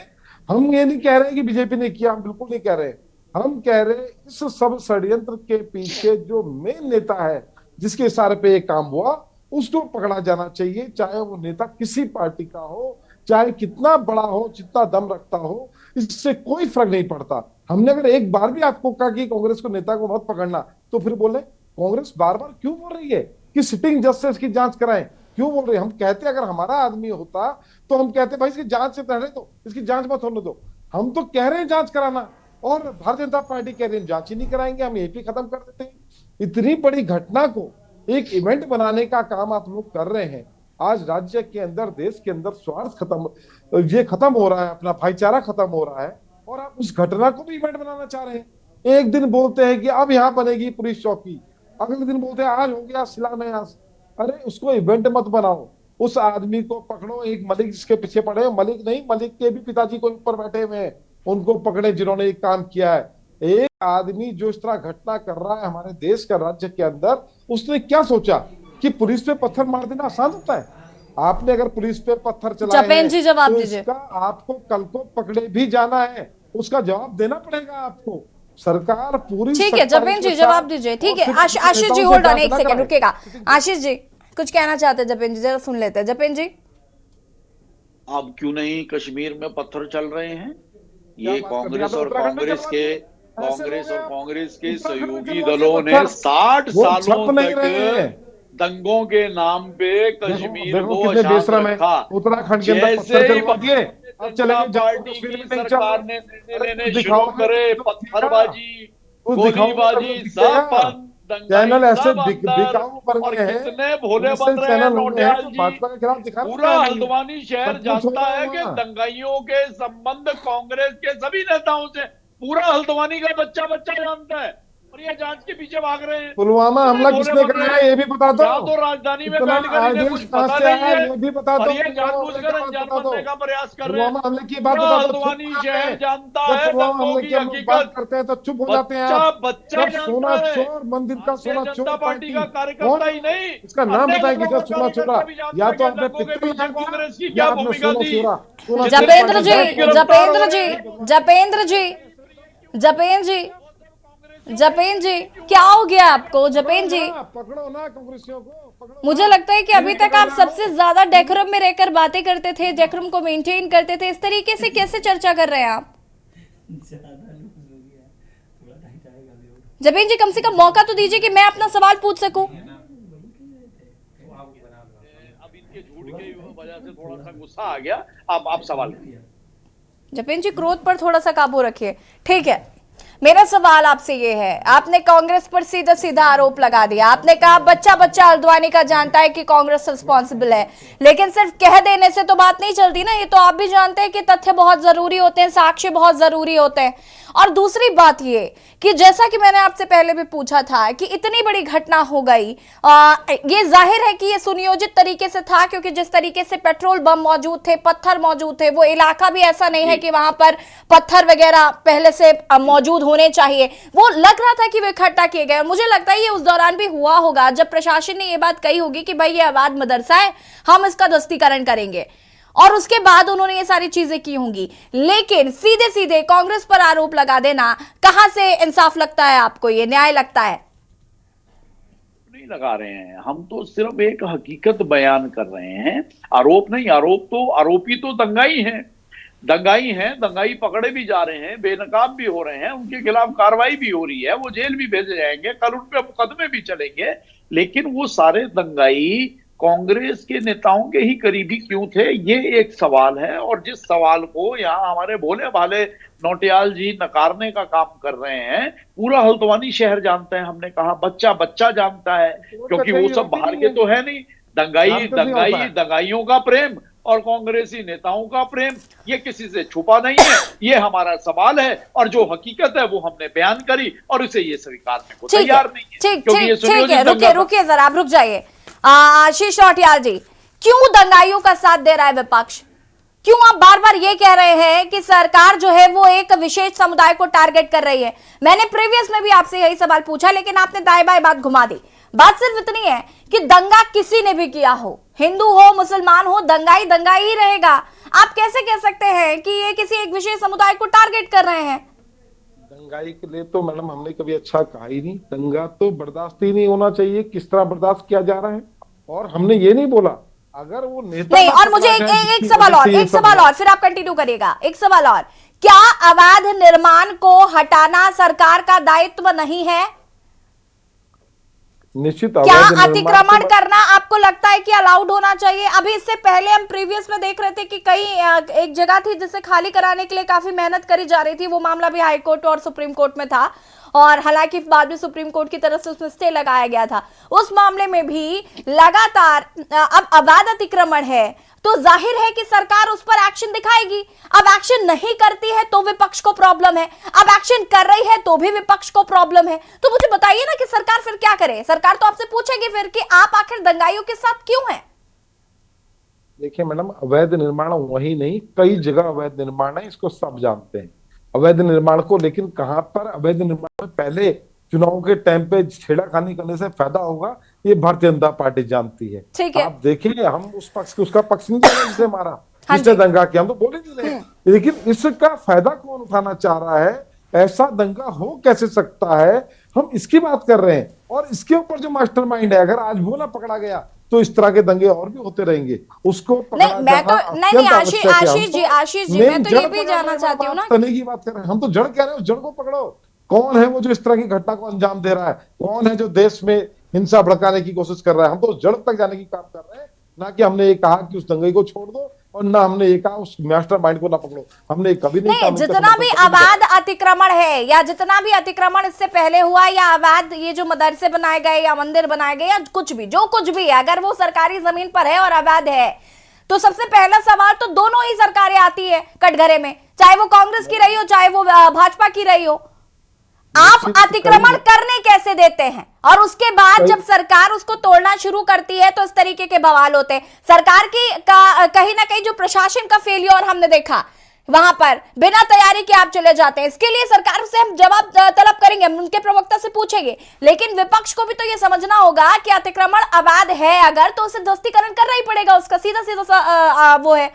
Speaker 8: हम ये नहीं कह रहे हैं कि बीजेपी ने किया, हम बिल्कुल नहीं कह रहे। हम कह रहे हैं इस सब षड्यंत्र के पीछे जो मेन नेता है जिसके इशारे पे ये काम हुआ, उसको पकड़ा जाना चाहिए, चाहे वो नेता किसी पार्टी का हो, चाहे कितना बड़ा हो, जितना दम रखता हो, इससे कोई फर्क नहीं पड़ता। हमने अगर एक बार भी आपको कहा कि कांग्रेस को नेता को मत पकड़ना, तो फिर बोले कांग्रेस बार बार क्यों बोल रही है कि सिटिंग जज से इसकी जांच कराएं, क्यों बोल रहे हैं? हम कहते अगर हमारा आदमी होता तो हम कहते भाई इसकी जांच से रहने दो, इसकी जांच मत होने दो। हम तो कह रहे हैं जांच कराना, और भारतीय जनता पार्टी कह रही है जांच ही नहीं कराएंगे, हम एपी खत्म कर देते हैं। इतनी बड़ी घटना को एक इवेंट बनाने का काम आप लोग कर रहे हैं। आज राज्य के अंदर, देश के अंदर स्वार्थ खत्म हो रहा है, अपना भाईचारा खत्म हो रहा है, और आप उस घटना को भी इवेंट बनाना चाह रहे हैं। एक दिन बोलते हैं कि अब यहाँ बनेगी पुलिस चौकी, अगले दिन बोलते हैं आज हो गया शिलान्यास। अरे उसको इवेंट मत बनाओ, उस आदमी को पकड़ो। एक मलिक जिसके पीछे पड़े, मलिक नहीं, मलिक के भी पिताजी को ऊपर बैठे हुए हैं, उनको पकड़े जिन्होंने एक काम किया है। एक आदमी जो इस तरह घटना कर रहा है हमारे देश का, राज्य के अंदर, उसने क्या सोचा कि पुलिस पे पत्थर मार देना आसान होता है? आपने अगर पुलिस पे पत्थर चलाए
Speaker 1: जपेंद्र जी जवाब
Speaker 8: तो
Speaker 1: दीजिए।
Speaker 8: इसका आपको कल को पकड़े भी जाना है, उसका जवाब देना पड़ेगा आपको। सरकार पूरी,
Speaker 1: ठीक है जपेंद्र जी जवाब दीजिए। ठीक है आशीष जी होल्ड ऑन, एक सेकंड रुकेगा। आशीष जी कुछ कहना चाहते हैं, जपेंद्र जी जरा सुन लेते हैं। जपेंद्र जी,
Speaker 10: अब क्यों नहीं कश्मीर में पत्थर चल रहे हैं? ये कांग्रेस और कांग्रेस के सहयोगी दलों ने 60 सालों तक दंगों के नाम पे कश्मीर को अशांत रखा।
Speaker 8: उत्तराखंड के अंदर
Speaker 10: जैसे ही
Speaker 8: पार्टी
Speaker 10: की सरकार ने निर्णय शुरू करे, पत्थरबाजी, गोलीबाजी सब बंद,
Speaker 8: चैनल ऐसे
Speaker 10: दिखाओ
Speaker 8: पर हैं,
Speaker 10: कितने भोले बन रहे हैं नौटियाल जी।
Speaker 8: भाजपा के खिलाफ दिखा
Speaker 10: पूरा हल्द्वानी शहर जानता है कि दंगाइयों के संबंध कांग्रेस के सभी नेताओं से पूरा हल्द्वानी का बच्चा जानता है, और ये जांच के पीछे भाग रहे हैं।
Speaker 8: पुलवामा हमला किसने कराया ये भी बता दो।
Speaker 10: तो राजधानी में बैठ कर इन्हें कुछ पता नहीं है,
Speaker 8: ये भी बता दो।
Speaker 10: और ये जानबूझकर अनजान बनने का प्रयास कर रहे हैं।
Speaker 8: पुलवामा हमले की बात बता दो।
Speaker 10: हल्द्वानी शहर जानता है दंगों की
Speaker 8: बात करते हैं तो चुप हो जाते हैं।
Speaker 10: बच्चा
Speaker 8: सोना चोर, मंदिर का सोना चोर
Speaker 10: जनता पार्टी का कार्यकर्ता ही नहीं,
Speaker 8: इसका नाम बताएगी जो सोना चोरा, या तो आपने
Speaker 10: कांग्रेस की क्या भूमिका थी।
Speaker 1: जपेंद्र जी जपेंद्र जी जपेंद्र जी जपेंद्र जी जपेंद्र जी क्या हो गया आपको? जपेंद्र जी
Speaker 8: पकड़ो ना कांग्रेसियों को, पकड़ो।
Speaker 1: मुझे लगता है कि अभी तक आप सबसे ज्यादा डेकोरम में रहकर बातें करते थे, डेकोरम को मेंटेन करते थे। इस तरीके से कैसे चर्चा कर रहे हैं आप? जपेंद्र जी कम से कम मौका तो दीजिए कि मैं अपना सवाल पूछ सकूं।
Speaker 10: अब इनके झूठ की वजह से थोड़ा सा गुस्सा आ गया। आप सवाल कीजिए।
Speaker 1: जपेंद्र जी क्रोध पर थोड़ा सा काबू रखिए, ठीक है। मेरा सवाल आपसे ये है, आपने कांग्रेस पर सीधा सीधा आरोप लगा दिया। आपने कहा बच्चा बच्चा हल्द्वानी का जानता है कि कांग्रेस रिस्पॉन्सिबल है, लेकिन सिर्फ कह देने से तो बात नहीं चलती ना। ये तो आप भी जानते हैं कि तथ्य बहुत जरूरी होते हैं, साक्ष्य बहुत जरूरी होते हैं। और दूसरी बात ये कि जैसा कि मैंने आपसे पहले भी पूछा था कि इतनी बड़ी घटना हो गई, ये जाहिर है कि ये सुनियोजित तरीके से था, क्योंकि जिस तरीके से पेट्रोल बम मौजूद थे, पत्थर मौजूद थे, वो इलाका भी ऐसा नहीं है कि वहां पर पत्थर वगैरह पहले से मौजूद होने चाहिए। वो लग रहा था कि वे इकट्ठा किए गए। मुझे लगता है ये उस दौरान भी हुआ होगा जब प्रशासन ने ये बात कही होगी कि भाई ये अवैध मदरसा है, हम इसका ध्वस्तीकरण करेंगे, और उसके बाद उन्होंने ये सारी चीजें की होंगी। लेकिन सीधे सीधे कांग्रेस पर आरोप लगा देना, कहां से इंसाफ लगता है आपको, ये न्याय लगता है?
Speaker 10: नहीं लगा रहे हैं, हम तो सिर्फ एक हकीकत बयान कर रहे हैं, आरोप नहीं। आरोपी तो दंगाई हैं, दंगाई पकड़े भी जा रहे हैं, बेनकाब भी हो रहे हैं, उनके खिलाफ कार्रवाई भी हो रही है, वो जेल भी भेजे जाएंगे, कल उन पे मुकदमे भी चलेंगे। लेकिन वो सारे दंगाई कांग्रेस के नेताओं के ही करीबी क्यों थे, ये एक सवाल है। और जिस सवाल को यहाँ हमारे भोले भाले नौटियाल जी नकारने का काम कर रहे हैं, पूरा हल्द्वानी शहर जानते हैं। हमने कहा बच्चा बच्चा जानता है, क्योंकि वो सब बाहर के तो है नहीं। दंगाइयों का प्रेम और कांग्रेसी नेताओं का प्रेम, ये किसी से छुपा नहीं है। ये हमारा सवाल है, और जो हकीकत है वो हमने बयान करी, और उसे ये स्वीकारने को तैयार नहीं है।
Speaker 1: ठीक है, रुकिए जरा, आप रुक जाइए। आशीष नौटियाल जी, क्यों दंगाइयों का साथ दे रहा है विपक्ष? क्यों आप बार बार ये कह रहे हैं कि सरकार जो है वो एक विशेष समुदाय को टारगेट कर रही है? मैंने प्रीवियस में भी आपसे यही सवाल पूछा, लेकिन आपने दाएं बाएं बात घुमा दी। बात सिर्फ इतनी है कि दंगा किसी ने भी किया हो, हिंदू हो मुसलमान हो, दंगाई दंगाई ही रहेगा। आप कैसे कह सकते हैं कि ये किसी एक विशेष समुदाय को टारगेट कर रहे हैं?
Speaker 8: दंगाई के लिए तो मैडम हमने कभी अच्छा कहा ही नहीं। दंगा तो बर्दाश्त ही नहीं होना चाहिए, किस तरह बर्दाश्त किया जा रहा है। और हमने ये नहीं बोला अगर वो नेता
Speaker 1: नहीं। और मुझे एक सवाल और फिर आप कंटिन्यू करिएगा। एक सवाल और, क्या अवैध निर्माण को हटाना सरकार का दायित्व नहीं है?
Speaker 8: निश्चित
Speaker 1: क्या अतिक्रमण करना आपको लगता है कि अलाउड होना चाहिए? अभी इससे पहले हम प्रीवियस में देख रहे थे कि कई एक जगह थी जिसे खाली कराने के लिए काफी मेहनत करी जा रही थी। वो मामला भी हाई कोर्ट और सुप्रीम कोर्ट में था, और हालांकि बाद में सुप्रीम कोर्ट की तरफ से उसमें स्टे लगाया गया था। उस मामले में भी लगातार अब अवैध अतिक्रमण है, तो जाहिर है कि सरकार उस पर एक्शन दिखाएगी। अब एक्शन नहीं करती है तो विपक्ष को प्रॉब्लम है, अब एक्शन कर रही है तो भी विपक्ष को प्रॉब्लम है। तो मुझे बताइए ना कि सरकार फिर क्या करे? सरकार तो आपसे पूछेगी फिर कि आप आखिर दंगाइयों के साथ क्यों हैं?
Speaker 8: देखिए मैडम, अवैध निर्माण वही नहीं, कई जगह अवैध निर्माण है, इसको सब जानते हैं अवैध निर्माण को। लेकिन कहां पर अवैध निर्माण में पहले चुनाव के टाइम पे छेड़ाखानी करने से फायदा होगा, ये भारतीय जनता पार्टी जानती है।
Speaker 1: ठीक है,
Speaker 8: आप देखिए, हम उस पक्ष उसका पक्ष नहीं ले रहे जिसे मारा, जिसने दंगा किया, हम तो बोले नहीं रहे। लेकिन इसका फायदा कौन उठाना चाह रहा है, ऐसा दंगा हो कैसे सकता है, हम इसकी बात कर रहे हैं। और इसके ऊपर जो मास्टरमाइंड है, अगर आज वो ना पकड़ा गया तो इस तरह के दंगे और भी होते रहेंगे। उसको
Speaker 1: नहीं, मैं तो नहीं आशीष जी मैं तो ये भी जानना चाहती हूँ ना,
Speaker 8: तने की बात कर रहे हैं, हम तो जड़ कह रहे हैं, जड़ को पकड़ो। कौन है वो जो इस तरह की घटना को अंजाम दे रहा है? कौन है जो देश में हिंसा भड़काने की कोशिश कर रहा है? हम तो जड़ तक जाने की काम कर रहे हैं, ना कि हमने ये कहा कि उस दंगे को छोड़ दो, और ना हमने ये कहा उस मास्टरमाइंड को ना पकड़ो। हमने कभी नहीं।
Speaker 1: जितना भी अवैध अतिक्रमण है, या जितना भी अतिक्रमण इससे पहले हुआ, या अवैध ये जो मदरसे बनाए गए या मंदिर बनाए गए या कुछ भी, जो कुछ भी है, अगर वो सरकारी जमीन पर है और अवैध है, तो सबसे पहला सवाल तो दोनों ही सरकारें आती है कटघरे में, चाहे वो कांग्रेस की रही हो चाहे वो भाजपा की रही हो। आप अतिक्रमण करने कैसे देते हैं? और उसके बाद जब सरकार उसको तोड़ना शुरू करती है तो इस तरीके के बवाल होते हैं। सरकार की कहीं ना कहीं जो प्रशासन का फेलियर हमने देखा, वहां पर बिना तैयारी के आप चले जाते हैं। इसके लिए सरकार से हम जवाब तलब करेंगे, हम उनके प्रवक्ता से पूछेंगे। लेकिन विपक्ष को भी तो ये समझना होगा कि अतिक्रमण अवैध है अगर, तो उसे ध्वस्तीकरण करना ही पड़ेगा। उसका सीधा सीधा वो है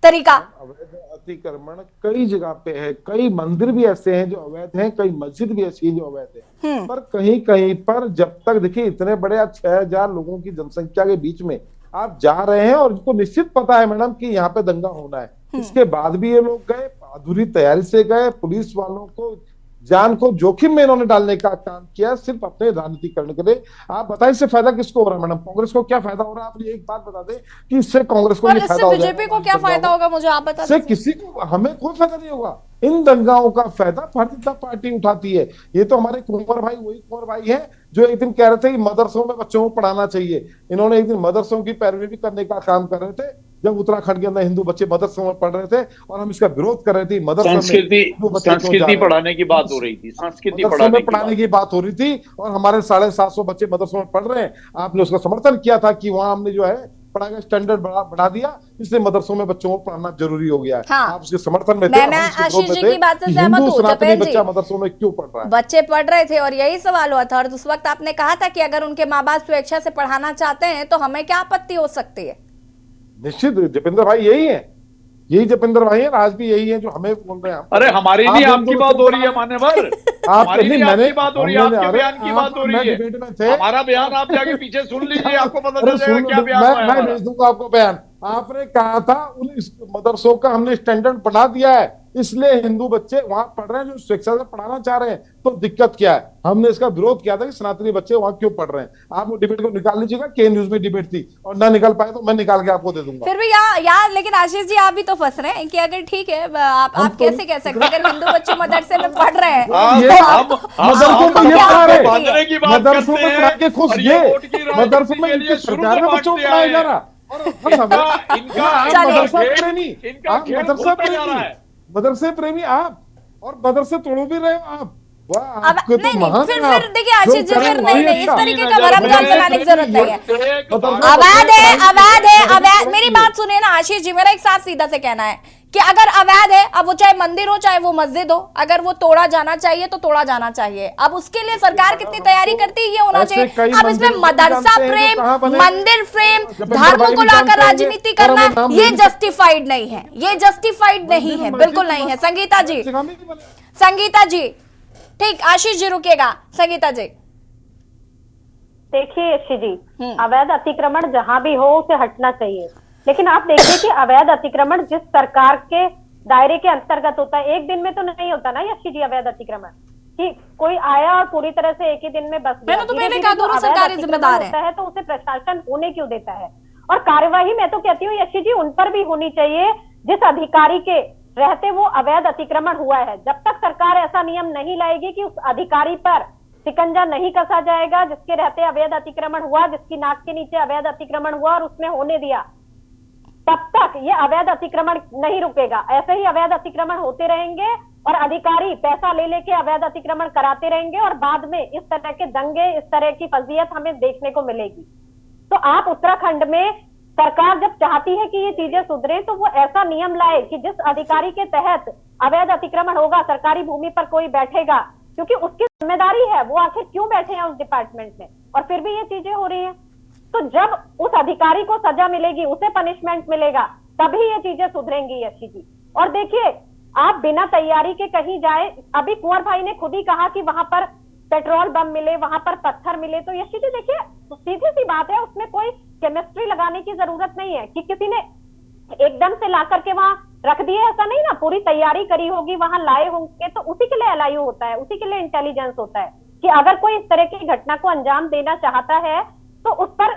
Speaker 1: तरीका।
Speaker 8: अवैध अतिक्रमण कई जगह पे है, कई मंदिर भी ऐसे हैं जो अवैध हैं, कई मस्जिद भी ऐसी है जो अवैध है। पर कहीं कहीं पर जब तक देखिए इतने बड़े 6000 लोगों की जनसंख्या के बीच में आप जा रहे हैं, और उनको निश्चित पता है मैडम कि यहाँ पे दंगा होना है, इसके बाद भी ये लोग गए, अधूरी तैयारी से गए, पुलिस वालों को जान को जोखिम में इन्होंने डालने का काम किया, सिर्फ अपने राजनीति करने के लिए। आप बताएं इससे फायदा किसको हो रहा है मैडम? कांग्रेस को क्या फायदा हो रहा है? आप एक बात बता दें कि इससे कांग्रेस को फायदा होगा,
Speaker 1: बीजेपी को क्या फायदा होगा? मुझे आप बता दें।
Speaker 8: किसी को, हमें कोई फायदा नहीं होगा। इन दंगाओं का फायदा भारतीय जनता पार्टी उठाती है। ये तो हमारे कुंवर भाई वही कुंवर भाई हैं जो एक दिन कह रहे थे कि मदरसों में बच्चों को पढ़ाना चाहिए। इन्होंने एक दिन मदरसों की पैरवी भी करने का काम कर रहे थे जब उत्तराखंड के अंदर हिंदू बच्चे मदरसों में पढ़ रहे थे और हम इसका विरोध कर रहे थे। मदरसा
Speaker 10: संस्कृति पढ़ाने की बात हो रही थी, संस्कृति
Speaker 8: पढ़ाने की बात हो रही थी और हमारे 750 बच्चे मदरसों में पढ़ रहे हैं। आपने उसका समर्थन किया था कि वहां हमने जो है पढ़ाई का स्टैंडर्ड बढ़ा दिया, इसलिए मदरसों में बच्चों को पढ़ाना जरूरी हो गया है।
Speaker 1: हाँ।
Speaker 8: आप उसके समर्थन में थे,
Speaker 1: मैं आशीष जी की बात से सहमत हूँ।
Speaker 8: सनातनी बच्चा मदरसों में क्यों पढ़ रहा है?
Speaker 1: बच्चे पढ़ रहे थे और यही सवाल हुआ था और उस वक्त आपने कहा था कि अगर उनके माँ बाप स्वेच्छा से पढ़ाना चाहते हैं तो हमें क्या आपत्ति हो सकती है।
Speaker 8: निश्चित जपेंद्र भाई यही है, यही जपेंद्र भाई है, आज भी यही है जो हमें बोल रहे हैं।
Speaker 10: अरे हमारी नहीं आपकी बात हो रही है मान्यवर, हमारी नहीं आपकी बात हो रही है, आपके बयान की बात हो रही है। हमारा बयान आप जाके पीछे सुन लीजिए, आपको पता चल जाएगा क्या बयान।
Speaker 8: मैं भेज दूंगा आपको बयान। आपने कहा था उन मदरसों का हमने स्टैंडर्ड बढ़ा दिया है, इसलिए हिंदू बच्चे वहां पढ़ रहे हैं जो शिक्षा से पढ़ाना चाह रहे हैं। तो दिक्कत क्या है? हमने इसका विरोध किया था कि सनातनी बच्चे वहां क्यों पढ़ रहे हैं। आप वो डिबेट को निकाल लीजिएगा, के न्यूज में डिबेट थी और ना निकाल पाए तो मैं निकाल के आपको दे दूंगा।
Speaker 1: फिर भी यार लेकिन आशीष जी आप भी तो फंस रहे हैं कि अगर ठीक है आप कैसे कह सकते हैं अगर हिंदू बच्चे मदरसे में पढ़ रहे हैं
Speaker 8: मदरसों में ये पढ़ा रहे, मदरसों में पढ़ा के खुश ये मदरसों में इनकी सरकार में बच्चों को पढ़ाया जा रहा और मदरसे प्रेमी आप और मदरसे तोड़ो भी रहे हो आप।
Speaker 1: अब नहीं फिर देखिए आशीष जी फिर नहीं इस तरीके का भरम जाल बनाने की जरूरत नहीं है। अवैध मेरी बात सुनिए ना आशीष जी, मेरा एक साथ सीधा से कहना है कि अगर अवैध है, अब वो चाहे मंदिर हो चाहे वो मस्जिद हो, अगर वो तोड़ा जाना चाहिए तो तोड़ा जाना चाहिए। अब उसके लिए सरकार कितनी तैयारी करती है ये होना चाहिए। अब इसमें मदरसा प्रेम, मंदिर प्रेम, धर्मों को लाकर राजनीति करना ये जस्टिफाइड नहीं है, ये जस्टिफाइड नहीं है, बिल्कुल नहीं है। संगीता जी ठीक, आशीष जी रुकेगा। संगीता जी
Speaker 9: देखिए यशी जी, अवैध अतिक्रमण जहां भी हो उसे हटना चाहिए, लेकिन आप देखिए कि अवैध अतिक्रमण जिस सरकार के दायरे के अंतर्गत होता है, एक दिन में तो नहीं होता ना यशी जी अवैध अतिक्रमण कि कोई आया और पूरी तरह से एक ही दिन में बस
Speaker 1: मैंने तो पहले कहा दोनों सरकारी जिम्मेदार है
Speaker 9: तो उसे प्रशासन होने क्यों देता है। और कार्यवाही मैं तो कहती हूँ यशी जी उन पर भी होनी चाहिए जिस अधिकारी के रहते वो अवैध अतिक्रमण हुआ है। जब तक सरकार ऐसा नियम नहीं लाएगी कि उस अधिकारी पर शिकंजा नहीं कसा जाएगा जिसके रहते अवैध अतिक्रमण हुआ, जिसकी नाक के नीचे अवैध अतिक्रमण हुआ और उसने होने दिया, तब तक ये अवैध अतिक्रमण नहीं रुकेगा। ऐसे ही अवैध अतिक्रमण होते रहेंगे और अधिकारी पैसा ले लेके अवैध अतिक्रमण कराते रहेंगे और बाद में इस तरह के दंगे, इस तरह की फजीयत हमें देखने को मिलेगी। तो आप उत्तराखंड में सरकार जब चाहती है कि ये चीजें सुधरे तो वो ऐसा नियम लाए कि जिस अधिकारी के तहत अवैध अतिक्रमण होगा, सरकारी भूमि पर कोई बैठेगा, क्योंकि उसकी जिम्मेदारी है, वो आखिर क्यों बैठे हैं उस डिपार्टमेंट में, और फिर भी ये चीजें हो रही हैं। तो जब उस अधिकारी को सजा मिलेगी, उसे पनिशमेंट मिलेगा, तभी ये चीजें सुधरेंगी यशी जी। और देखिए आप बिना तैयारी के कहीं जाए, अभी कुंवर भाई ने खुद ही कहा कि वहां पर पेट्रोल बम मिले, वहां पर पत्थर मिले, तो यशी जी देखिए सीधी सी बात है, उसमें कोई केमिस्ट्री लगाने की जरूरत नहीं है कि किसी ने एकदम से ला करके वहां रख दिए, ऐसा नहीं ना, पूरी तैयारी करी होगी, वहां लाए होंगे, तो उसी के लिए एलआईयू होता है, उसी के लिए इंटेलिजेंस होता है कि अगर कोई इस तरह की घटना को अंजाम देना चाहता है तो उस पर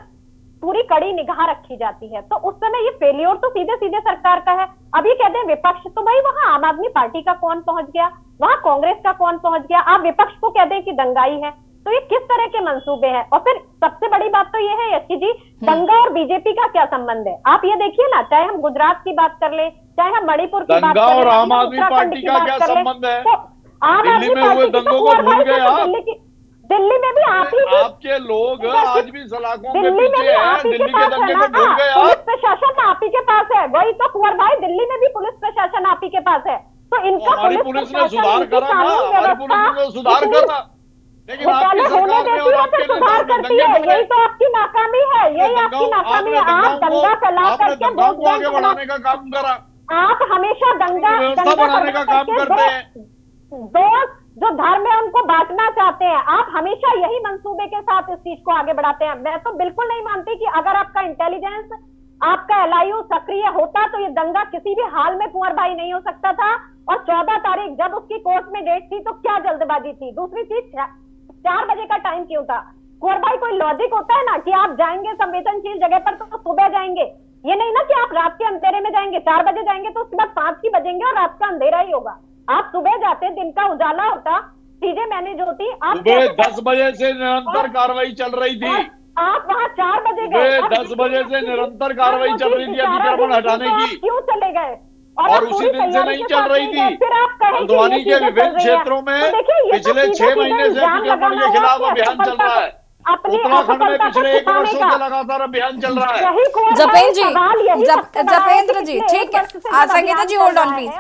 Speaker 9: पूरी कड़ी निगाह रखी जाती है। तो उस समय ये फेलियर तो सीधे सीधे सरकार का है। अभी कहते हैं विपक्ष, तो भाई वहां आम आदमी पार्टी का कौन पहुंच गया, वहां कांग्रेस का कौन पहुंच गया, आप विपक्ष को कह दें कि दंगाई है, तो ये किस तरह के मंसूबे हैं। और फिर सबसे बड़ी बात तो ये है यशी जी, दंगा और बीजेपी का क्या संबंध है। आप ये देखिए ना, चाहे हम गुजरात की बात कर ले, चाहे हम मणिपुर की बात कर ले,
Speaker 10: और आम आदमी पार्टी का क्या संबंध है।
Speaker 9: तो आम आदमी पार्टी
Speaker 10: दंगों को भूल गए आप।
Speaker 9: दिल्ली में भी आप ही
Speaker 10: आपके लोग आज भी सलाखों में पीछे हैं, दिल्ली के दंगे को भूल गए आप।
Speaker 9: पुलिस प्रशासन आप ही के पास है, वही तो कुंवर भाई, दिल्ली में भी पुलिस प्रशासन आप ही के पास है, तो इनका
Speaker 10: पुलिस ने सुधार करा ना, हमारी पुलिस ने सुधार करा, लेकिन आपकी सरकार ने और आपके
Speaker 9: सुधार करती है, यही तो आपकी नाकामी है, यही आपकी नाकामी है। आप दंगा फैला करके
Speaker 10: दंगा आगे बढ़ाने का काम करा,
Speaker 9: आप हमेशा दंगा
Speaker 10: बढ़ाने का काम करते हैं,
Speaker 9: दोस्त जो धर्म है उनको बांटना चाहते हैं, आप हमेशा यही मंसूबे के साथ इस चीज को आगे बढ़ाते हैं। मैं तो बिल्कुल नहीं मानती कि अगर आपका इंटेलिजेंस, आपका एलआईयू सक्रिय होता तो ये दंगा किसी भी हाल में कुंवर भाई नहीं हो सकता था। और 14 तारीख जब उसकी कोर्ट में डेट थी तो क्या जल्दबाजी थी। दूसरी चीज, 4 बजे का टाइम क्यों था। कुंवर भाई कोई लॉजिक होता है ना कि आप जाएंगे संवेदनशील जगह पर तो सुबह जाएंगे, ये नहीं ना कि आप रात के अंधेरे में जाएंगे, 4 बजे जाएंगे तो उसके बाद 5 ही बजेंगे और रात का अंधेरा ही होगा। आप सुबह जाते, दिन का उजाला होता, चीजें मैनेज होती। आप
Speaker 10: सुबह 10 बजे से निरंतर कार्रवाई चल रही थी।
Speaker 9: आप वहाँ 4 बजे गए।
Speaker 10: सुबह 10 बजे से निरंतर कार्रवाई चल रही थी अतिक्रमण हटाने की,
Speaker 9: क्यों चले गए?
Speaker 10: और उसी दिन से नहीं चल रही थी। हल्द्वानी के विभिन्न क्षेत्रों में पिछले 6 महीने से अतिक्रमण के खिलाफ अभियान चल रहा है। उत्तराखंड में पिछले 1 वर्षों से लगातार अभियान चल रहा है।
Speaker 1: जपेंद्र जी, ठीक है, संगीता जी होल्ड ऑन प्लीज,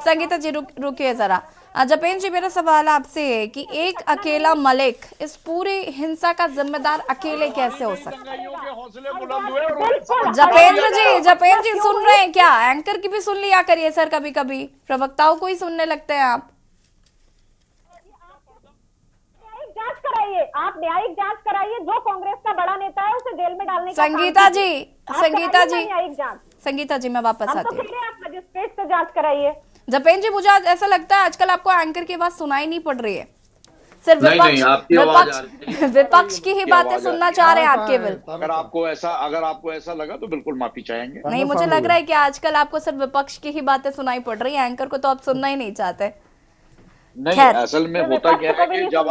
Speaker 1: संगीता जी रुकिए जरा। जपेंद्र जी, मेरा सवाल आपसे है कि एक अकेला मलिक इस पूरी हिंसा का जिम्मेदार अकेले कैसे हो सकता है? जपेंद्र जी सुन रहे हैं क्या? एंकर की भी सुन लिया करिए सर, कभी कभी प्रवक्ताओं को ही सुनने लगते हैं आप।
Speaker 9: जांच कराइए, आप न्यायिक जांच कराइए। जो कांग्रेस का बड़ा नेता है उसे जेल में डालने का
Speaker 1: संगीता जी,
Speaker 9: न्यायिक जांच।
Speaker 1: संगीता जी, मैं वापस आती हूँ।
Speaker 9: आप मजिस्ट्रेट से जांच कराइए।
Speaker 1: जपेंद्र जी, मुझे ऐसा लगता है आजकल आपको एंकर की बात सुनाई नहीं पड़ रही है, सिर्फ विपक्ष की ही बातें सुनना चाह रहे हैं आप केवल।
Speaker 10: अगर आपको ऐसा लगा तो बिल्कुल माफी चाहेंगे।
Speaker 1: नहीं, मुझे लग रहा है कि आजकल आपको सिर्फ विपक्ष की ही बातें सुनाई पड़ रही है, एंकर को तो आप सुनना ही नहीं चाहते।
Speaker 10: नहीं, असल में होता क्या है कि जब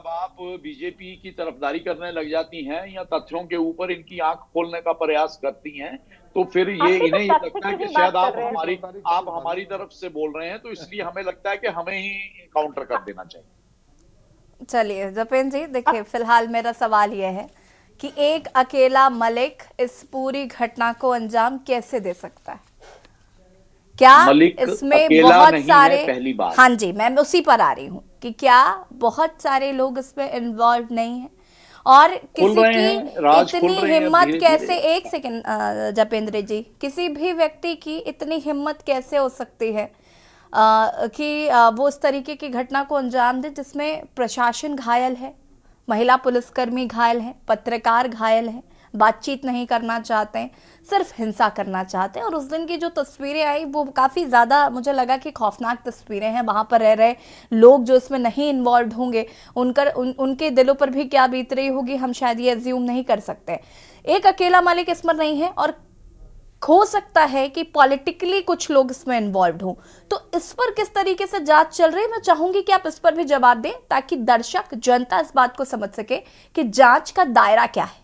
Speaker 10: आप बीजेपी की तरफदारी करने लग जाती हैं या तथ्यों के ऊपर इनकी आंख खोलने का प्रयास करती हैं, तो फिर ये इन्हें लगता है कि शायद आप हमारी तरफ से बोल रहे हैं, तो इसलिए हमें लगता है कि हमें ही काउंटर कर देना चाहिए।
Speaker 1: चलिए जपेंद्र जी, देखिए फिलहाल मेरा सवाल यह है कि एक अकेला मलिक इस पूरी घटना को अंजाम कैसे दे सकता है? क्या इसमें बहुत सारे,
Speaker 10: पहली बात,
Speaker 1: हाँ जी, मैं उसी पर आ रही हूँ कि क्या बहुत सारे लोग इसमें इन्वॉल्व नहीं हैं? और किसी की इतनी हिम्मत कैसे, एक सेकंड जपेंद्र जी, किसी भी व्यक्ति की इतनी हिम्मत कैसे हो सकती है कि वो इस तरीके की घटना को अंजाम दे जिसमें प्रशासन घायल है, महिला पुलिसकर्मी घायल है, पत्रकार घायल है, बातचीत नहीं करना चाहते हैं, सिर्फ हिंसा करना चाहते हैं। और उस दिन की जो तस्वीरें आई वो काफ़ी ज़्यादा मुझे लगा कि खौफनाक तस्वीरें हैं। वहाँ पर रह रहे लोग जो इसमें नहीं इन्वॉल्व होंगे उनके दिलों पर भी क्या बीत रही होगी, हम शायद ये अज्यूम नहीं कर सकते। एक अकेला मालिक इसमें नहीं है और हो सकता है कि पॉलिटिकली कुछ लोग इसमें इन्वॉल्व हों, तो इस पर किस तरीके से जांच चल रही है, मैं चाहूंगी कि आप इस पर भी जवाब दें ताकि दर्शक जनता इस बात को समझ सके कि जांच का दायरा क्या है।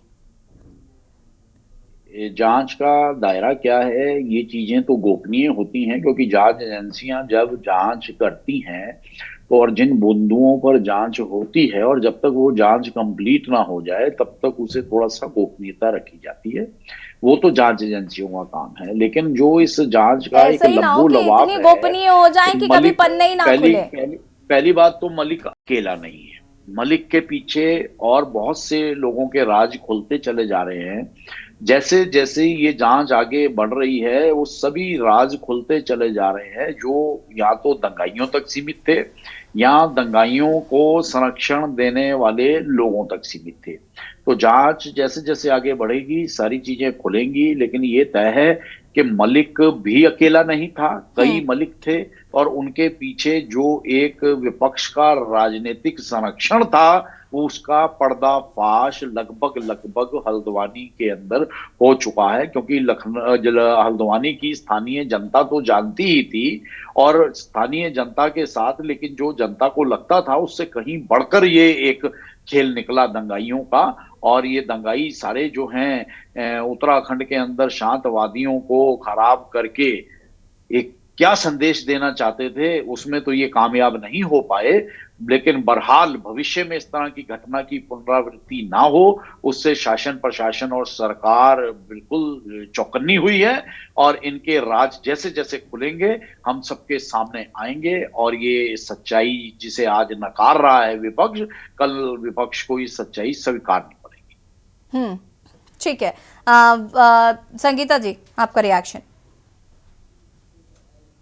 Speaker 10: जांच का दायरा क्या है, ये चीजें तो गोपनीय होती हैं, क्योंकि जांच एजेंसियां जब जांच करती हैं तो और जिन बिंदुओं पर जांच होती है और जब तक वो जांच कंप्लीट ना हो जाए तब तक उसे थोड़ा सा गोपनीयता रखी जाती है। वो तो जांच एजेंसियों का काम है, लेकिन जो इस जांच का एक लब्बो लबाब है,
Speaker 1: गोपनीय हो जाए कि कभी पन्ने ही ना खुले।
Speaker 10: पहली बात तो मलिक अकेला नहीं है, मलिक के पीछे और बहुत से लोगों के राज खुलते चले जा रहे हैं। जैसे जैसे ये जांच आगे बढ़ रही है वो सभी राज खुलते चले जा रहे हैं, जो या तो दंगाइयों तक सीमित थे या दंगाइयों को संरक्षण देने वाले लोगों तक सीमित थे। तो जांच जैसे जैसे आगे बढ़ेगी सारी चीजें खुलेंगी, लेकिन ये तय है कि मलिक भी अकेला नहीं था, कई मलिक थे और उनके पीछे जो एक विपक्ष का राजनीतिक संरक्षण था उसका पर्दाफाश लगभग हल्द्वानी के अंदर हो चुका है, क्योंकि हल्द्वानी की स्थानीय जनता तो जानती ही थी और स्थानीय जनता के साथ, लेकिन जो जनता को लगता था उससे कहीं बढ़कर ये एक खेल निकला दंगाइयों का। और ये दंगाई सारे जो हैं उत्तराखंड के अंदर शांतवादियों को खराब करके एक क्या संदेश देना चाहते थे उसमें तो ये कामयाब नहीं हो पाए, लेकिन बहरहाल भविष्य में इस तरह की घटना की पुनरावृत्ति ना हो उससे शासन प्रशासन और सरकार बिल्कुल चौकन्नी हुई है और इनके राज जैसे जैसे खुलेंगे हम सबके सामने आएंगे और ये सच्चाई जिसे आज नकार रहा है विपक्ष, कल विपक्ष को ये सच्चाई स्वीकारनी पड़ेगी।
Speaker 1: ठीक है, संगीता जी आपका रिएक्शन।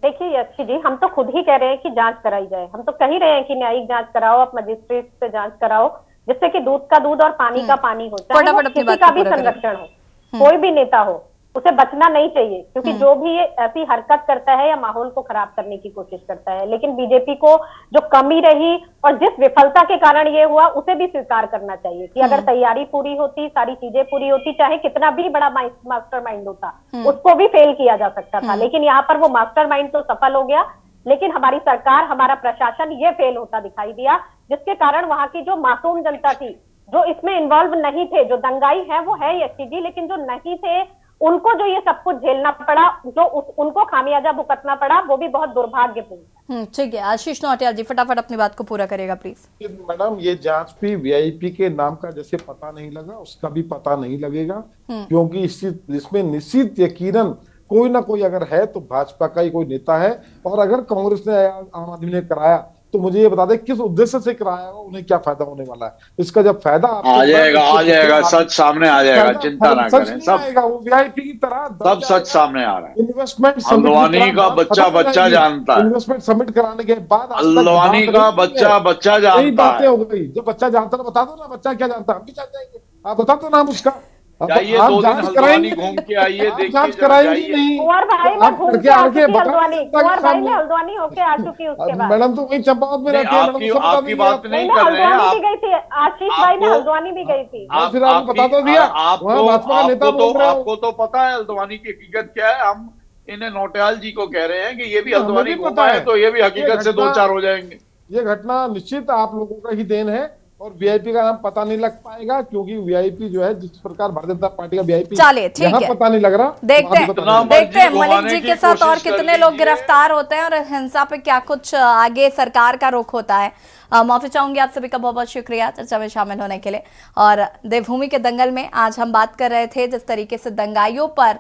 Speaker 9: देखिए यक्षी जी, हम तो खुद ही कह रहे हैं कि जांच कराई जाए, हम तो कह ही रहे हैं कि न्यायिक जांच कराओ, आप मजिस्ट्रेट से जांच कराओ, जिससे कि दूध का दूध और पानी का पानी हो, चाहे वो किसी का भी संरक्षण हो, कोई भी नेता हो, उसे बचना नहीं चाहिए, क्योंकि जो भी ये ऐसी हरकत करता है या माहौल को खराब करने की कोशिश करता है। लेकिन बीजेपी को जो कमी रही और जिस विफलता के कारण ये हुआ उसे भी स्वीकार करना चाहिए कि अगर तैयारी पूरी होती, सारी चीजें पूरी होती, चाहे कितना भी बड़ा मास्टरमाइंड होता उसको भी फेल किया जा सकता था। लेकिन यहाँ पर वो मास्टरमाइंड तो सफल हो गया, लेकिन हमारी सरकार, हमारा प्रशासन ये फेल होता दिखाई दिया, जिसके कारण वहां की जो मासूम जनता थी, जो इसमें इन्वॉल्व नहीं थे, जो दंगाई है वो है एसटी जी, लेकिन जो नहीं थे उनको जो ये सब कुछ झेलना पड़ा, जो उनको खामियाजा भुगतना पड़ा, वो भी बहुत दुर्भाग्यपूर्ण है।
Speaker 1: ठीक है, आशीष नौटियाल जी फटाफट अपनी बात को पूरा करेगा प्लीज।
Speaker 8: मैडम, ये जांच भी वीआईपी के नाम का जैसे पता नहीं लगा, उसका भी पता नहीं लगेगा, क्योंकि इसमें निश्चित यकीनन कोई ना कोई अगर है तो भाजपा का ही कोई नेता है, और अगर कांग्रेस ने, आम आदमी ने कराया तो मुझे ये बता दें किस उद्देश्य से कराया हो, उन्हें क्या फायदा होने वाला है। इसका जब फायदा
Speaker 10: आ जाएगा, सच सामने आ जाएगा, चिंता ना करें, सब
Speaker 8: वो वीआईपी की तरह
Speaker 10: सब सच सामने आ रहा है।
Speaker 8: इन्वेस्टमेंट
Speaker 10: हल्द्वानी का बच्चा जानता है,
Speaker 8: इन्वेस्टमेंट सबमिट कराने के बाद
Speaker 10: हल्द्वानी का बच्चा जानता है।
Speaker 8: बातें हो गई, जो बच्चा जानता है बता दो ना, बच्चा क्या जानता है, हम भी जान जाएंगे, आप बता दो नाम उसका।
Speaker 10: जाइए, 2 दिन हल्द्वानी घूम के आइए, देखिए,
Speaker 8: जांच कराएंगे नहीं,
Speaker 9: कुंवर भाई मैं घूम के आ चुकी हल्द्वानी, कुंवर भाई मैं हल्द्वानी होके आ चुकी उसके बाद।
Speaker 8: मैडम तो वही चंपावत में रहती है,
Speaker 10: आपकी बात नहीं
Speaker 9: मैं
Speaker 10: कर रहे हैं
Speaker 9: हल्द्वानी भी गई थी, आशीष भाई मैं हल्द्वानी भी गई थी।
Speaker 8: फिर आपको बता तो दिया, भाजपा का नेता बोल रहे हो।
Speaker 10: आपको तो पता है हल्द्वानी की हकीकत क्या है। हम इन्हें नौटियाल जी को कह रहे हैं कि ये भी हल्द्वानी घूमा है, तो ये भी हकीकत से 2-4 हो जाएंगे।
Speaker 8: ये घटना निश्चित आप लोगों का ही देन है, और वीआईपी का नाम पता नहीं लग पाएगा, क्योंकि वीआईपी जो है जिस प्रकार भारतीय जनता पार्टी का वीआईपी,
Speaker 1: चलिए ठीक है,
Speaker 8: पता नहीं लग रहा।
Speaker 1: देखते हैं मलिक जी के साथ और कितने लोग गिरफ्तार होते हैं और हिंसा पे क्या कुछ आगे सरकार का रुख होता है। माफी चाहूंगी आप सभी का, बहुत बहुत शुक्रिया चर्चा में शामिल होने के लिए। और देवभूमि के दंगल में आज हम बात कर रहे थे जिस तरीके से दंगाइयों पर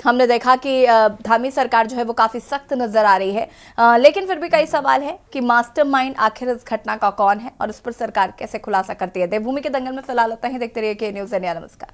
Speaker 1: हमने देखा कि धामी सरकार जो है वो काफी सख्त नजर आ रही है, लेकिन फिर भी कई सवाल है कि मास्टरमाइंड आखिर इस घटना का कौन है और इस पर सरकार कैसे खुलासा करती है। देवभूमि के दंगल में फिलहाल होता है, देखते रहिए के न्यूज़ इंडिया। नमस्कार।